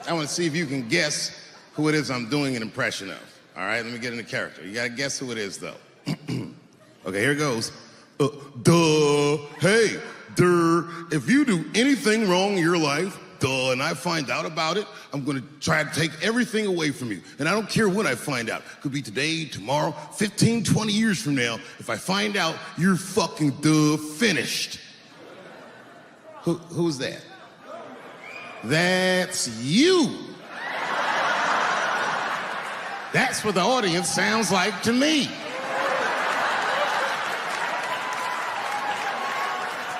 I want to see if you can guess who it is I'm doing an impression of. All right, let me get into character. You got to guess who it is, though. Okay, here it goes. Hey, if you do anything wrong in your life, and I find out about it, I'm going to try to take everything away from you. And I don't care when I find out. Could be today, tomorrow, 15, 20 years from now. If I find out, you're fucking finished. Who's that? That's you. That's what the audience sounds like to me.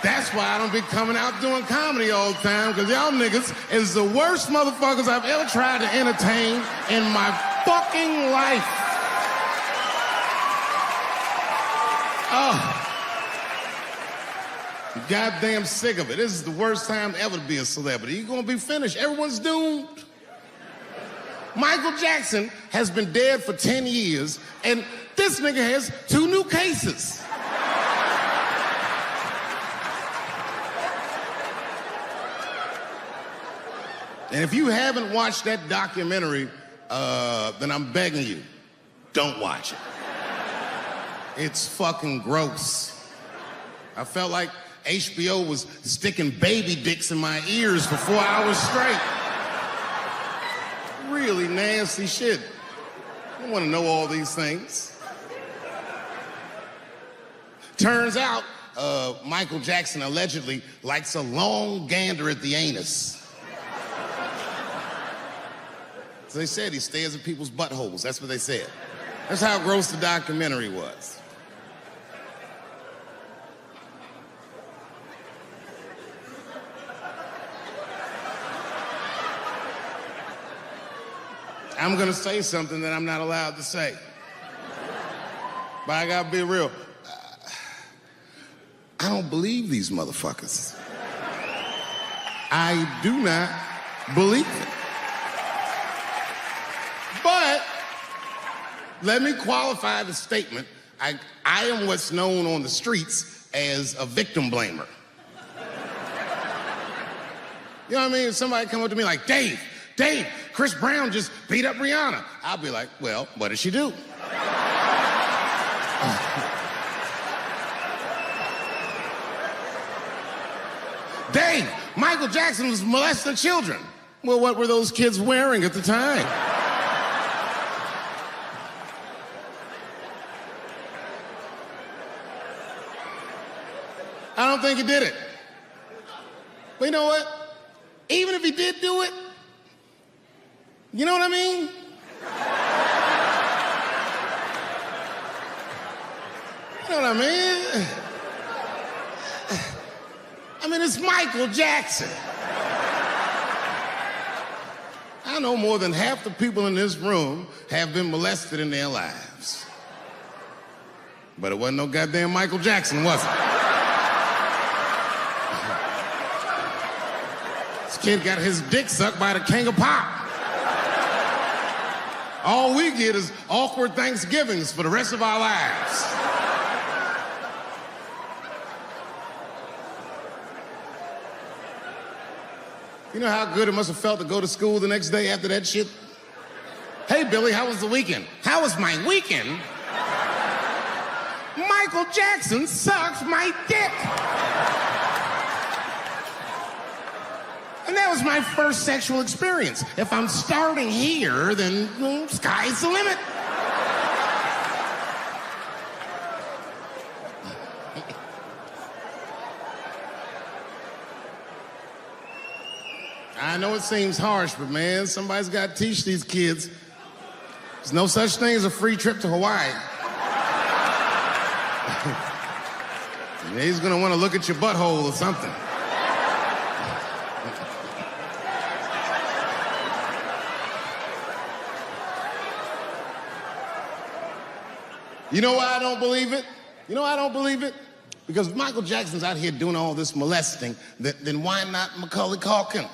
That's why I don't be coming out doing comedy all the time, because y'all niggas is the worst motherfuckers I've ever tried to entertain in my fucking life. Oh. I'm goddamn sick of it. This is the worst time ever to be a celebrity. You're gonna be finished. Everyone's doomed. Michael Jackson has been dead for 10 years, and this nigga has 2 new cases. And if you haven't watched that documentary, then I'm begging you, don't watch it. It's fucking gross. I felt like HBO was sticking baby dicks in my ears for 4 hours straight. Really nasty shit. I don't want to know all these things. Turns out, Michael Jackson allegedly likes a long gander at the anus. So they said he stares at people's buttholes. That's what they said. That's how gross the documentary was. I'm gonna say something that I'm not allowed to say. But I gotta be real. I don't believe these motherfuckers. I do not believe it. But let me qualify the statement. I am what's known on the streets as a victim blamer. You know what I mean? If somebody come up to me like, Dave, Chris Brown just beat up Rihanna. I'll be like, well, what did she do? Dave, Michael Jackson was molesting children. Well, what were those kids wearing at the time? I don't think he did it. But you know what? Even if he did do it, you know what I mean? You know what I mean? I mean, it's Michael Jackson. I know more than half the people in this room have been molested in their lives. But it wasn't no goddamn Michael Jackson, was it? This kid got his dick sucked by the king of pop. All we get is awkward Thanksgivings for the rest of our lives. You know how good it must have felt to go to school the next day after that shit? Hey, Billy, how was the weekend? How was my weekend? Michael Jackson sucked my dick. And that was my first sexual experience. If I'm starting here, then sky's the limit. I know it seems harsh, but man, somebody's got to teach these kids. There's no such thing as a free trip to Hawaii. He's gonna want to look at your butthole or something. You know why I don't believe it? You know why I don't believe it? Because if Michael Jackson's out here doing all this molesting, then why not Macaulay Culkin?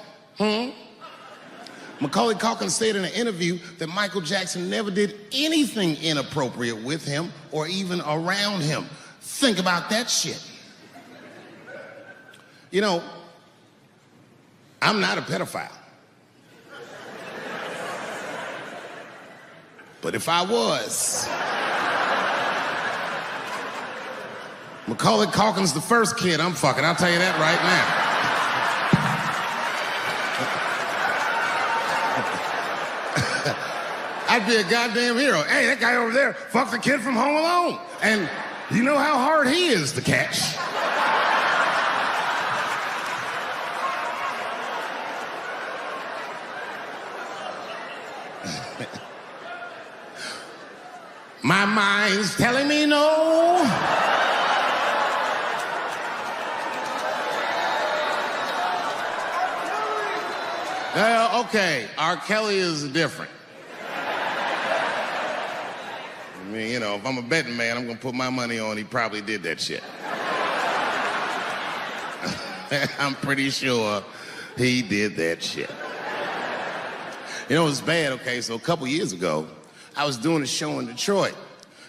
Macaulay Culkin said in an interview that Michael Jackson never did anything inappropriate with him or even around him. Think about that shit. You know, I'm not a pedophile. But if I was, Macaulay Culkin's the first kid I'm fucking, I'll tell you that right now. I'd be a goddamn hero. Hey, that guy over there fucked the kid from Home Alone. And you know how hard he is to catch. My mind's telling me no. Okay, R. Kelly is different. I mean, you know, if I'm a betting man, I'm gonna put my money on he probably did that shit. I'm pretty sure he did that shit. You know, it was bad, okay? So a couple years ago, I was doing a show in Detroit,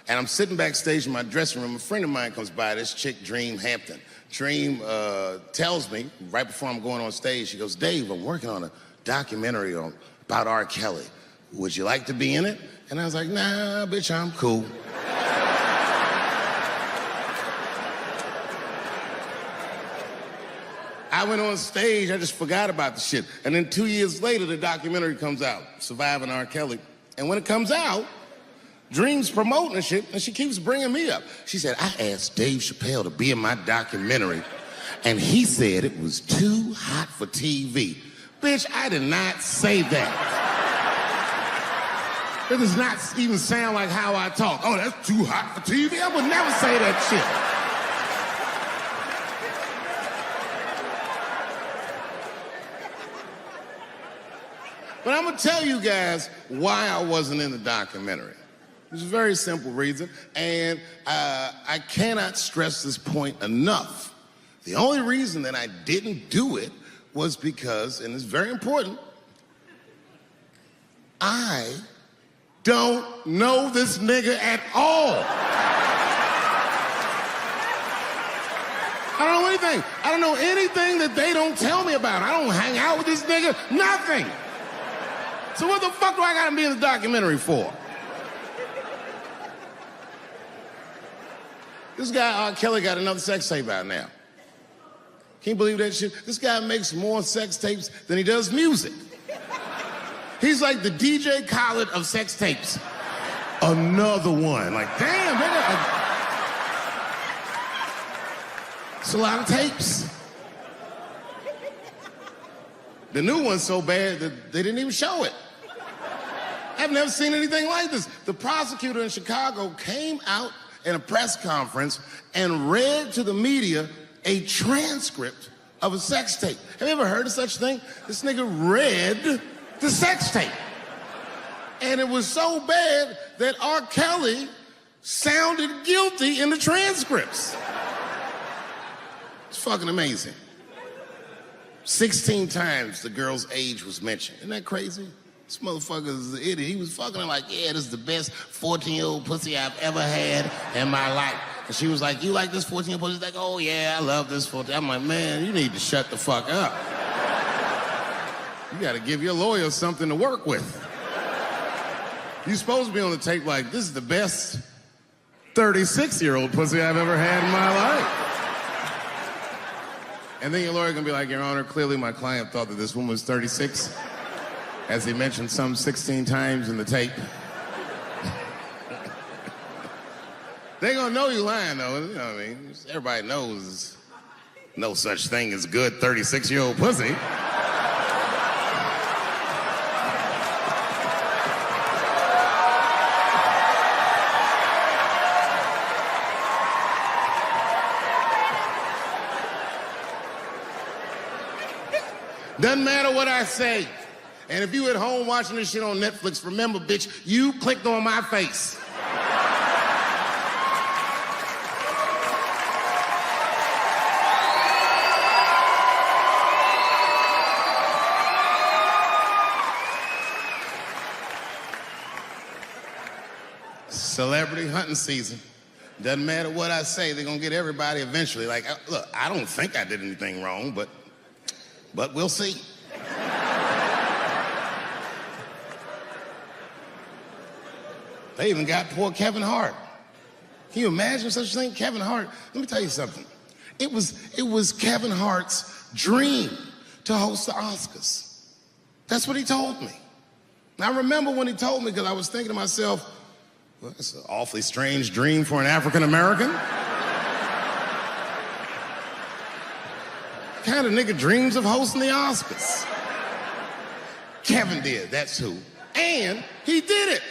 and I'm sitting backstage in my dressing room. A friend of mine comes by, this chick, Dream Hampton. Dream tells me, right before I'm going on stage, she goes, Dave, I'm working on a documentary about R. Kelly. Would you like to be in it? And I was like, nah, bitch, I'm cool. I went on stage, I just forgot about the shit. And then 2 years later, the documentary comes out, Surviving R. Kelly. And when it comes out, Dream's promoting the shit, and she keeps bringing me up. She said, I asked Dave Chappelle to be in my documentary, and he said it was too hot for TV. Bitch, I did not say that. It does not even sound like how I talk. Oh, that's too hot for TV? I would never say that shit. But I'm gonna tell you guys why I wasn't in the documentary. There's a very simple reason, and I cannot stress this point enough. The only reason that I didn't do it was because, and it's very important, I don't know this nigga at all. I don't know anything. I don't know anything that they don't tell me about. I don't hang out with this nigga, nothing. So what the fuck do I gotta be in the documentary for? This guy, R. Kelly, got another sex tape out now. Can you believe that shit? This guy makes more sex tapes than he does music. He's like the DJ Khaled of sex tapes. Another one. Like, damn, nigga. It's a lot of tapes. The new one's so bad that they didn't even show it. I've never seen anything like this. The prosecutor in Chicago came out in a press conference and read to the media a transcript of a sex tape. Have you ever heard of such a thing? This nigga read the sex tape. And it was so bad that R. Kelly sounded guilty in the transcripts. It's fucking amazing. 16 times the girl's age was mentioned. Isn't that crazy? This motherfucker is an idiot. He was fucking her like, yeah, this is the best 14-year-old pussy I've ever had in my life. And she was like, you like this 14-year-old pussy? He's like, oh yeah, I love this 14. I'm like, man, you need to shut the fuck up. You gotta give your lawyer something to work with. You're supposed to be on the tape like, this is the best 36-year-old pussy I've ever had in my life. And then your lawyer gonna be like, Your Honor, clearly my client thought that this woman was 36, as he mentioned some 16 times in the tape. They gonna know you lying though, you know what I mean? Everybody knows no such thing as good 36-year-old pussy. Doesn't matter what I say. And if you at home watching this shit on Netflix, remember, bitch, you clicked on my face. Celebrity hunting season. Doesn't matter what I say, they're gonna get everybody eventually. Like, look, I don't think I did anything wrong, but we'll see. They even got poor Kevin Hart. Can you imagine such a thing? Kevin Hart, let me tell you something. It was Kevin Hart's dream to host the Oscars. That's what he told me. And I remember when he told me, because I was thinking to myself, well, that's an awfully strange dream for an African American. What kind of nigga dreams of hosting the Oscars? Kevin did, that's who. And he did it.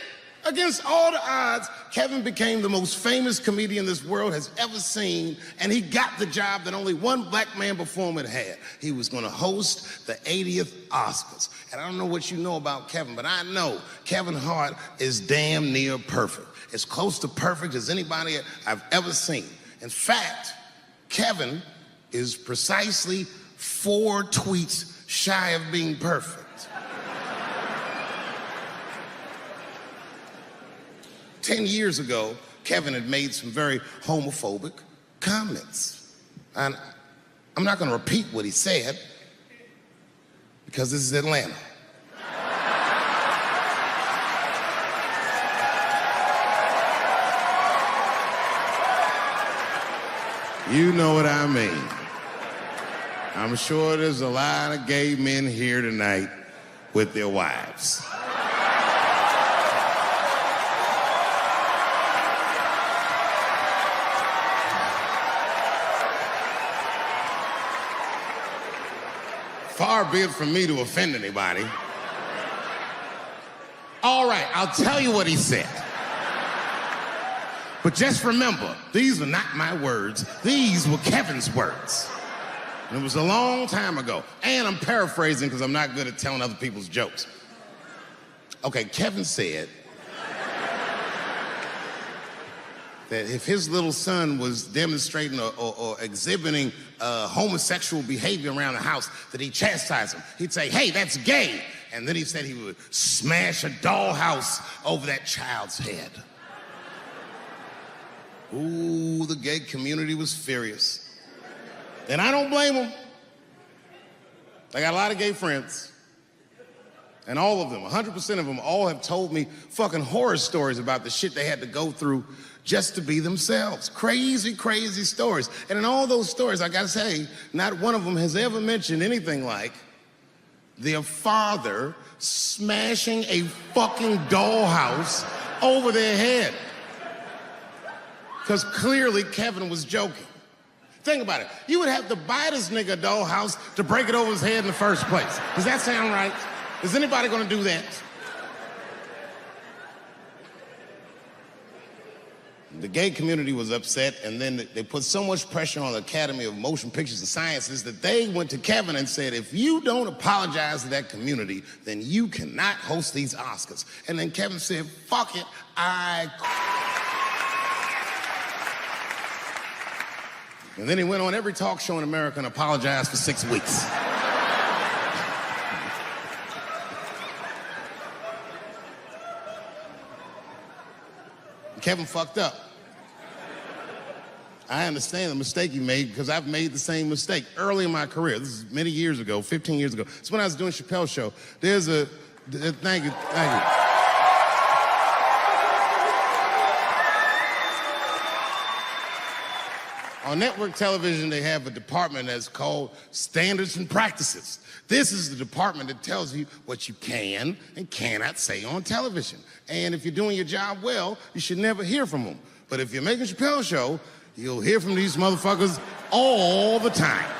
Against all the odds, Kevin became the most famous comedian this world has ever seen, and he got the job that only one black man before him had had. He was gonna host the 80th Oscars. And I don't know what you know about Kevin, but I know Kevin Hart is damn near perfect. As close to perfect as anybody I've ever seen. In fact, Kevin is precisely 4 tweets shy of being perfect. 10 years ago, Kevin had made some very homophobic comments. And I'm not gonna repeat what he said because this is Atlanta. You know what I mean. I'm sure there's a lot of gay men here tonight with their wives. Far be it from me to offend anybody. All right, I'll tell you what he said. But just remember, these were not my words. These were Kevin's words. And it was a long time ago. And I'm paraphrasing because I'm not good at telling other people's jokes. Okay, Kevin said that if his little son was demonstrating or exhibiting homosexual behavior around the house, that he'd chastise him. He'd say, hey, that's gay. And then he said he would smash a dollhouse over that child's head. Ooh, the gay community was furious. And I don't blame them. I got a lot of gay friends. And all of them, 100% of them, all have told me fucking horror stories about the shit they had to go through just to be themselves. Crazy, crazy stories. And in all those stories, I gotta say, not one of them has ever mentioned anything like their father smashing a fucking dollhouse over their head. Because clearly Kevin was joking. Think about it. You would have to buy this nigga a dollhouse to break it over his head in the first place. Does that sound right? Is anybody gonna do that? The gay community was upset, and then they put so much pressure on the Academy of Motion Pictures and Sciences that they went to Kevin and said, if you don't apologize to that community, then you cannot host these Oscars. And then Kevin said, fuck it, And then he went on every talk show in America and apologized for 6 weeks. Kevin fucked up. I understand the mistake he made because I've made the same mistake early in my career. This is many years ago, 15 years ago. It's when I was doing Chappelle show. There's a, thank you. On network television, they have a department that's called Standards and Practices. This is the department that tells you what you can and cannot say on television. And if you're doing your job well, you should never hear from them. But if you're making a Chappelle show, you'll hear from these motherfuckers all the time.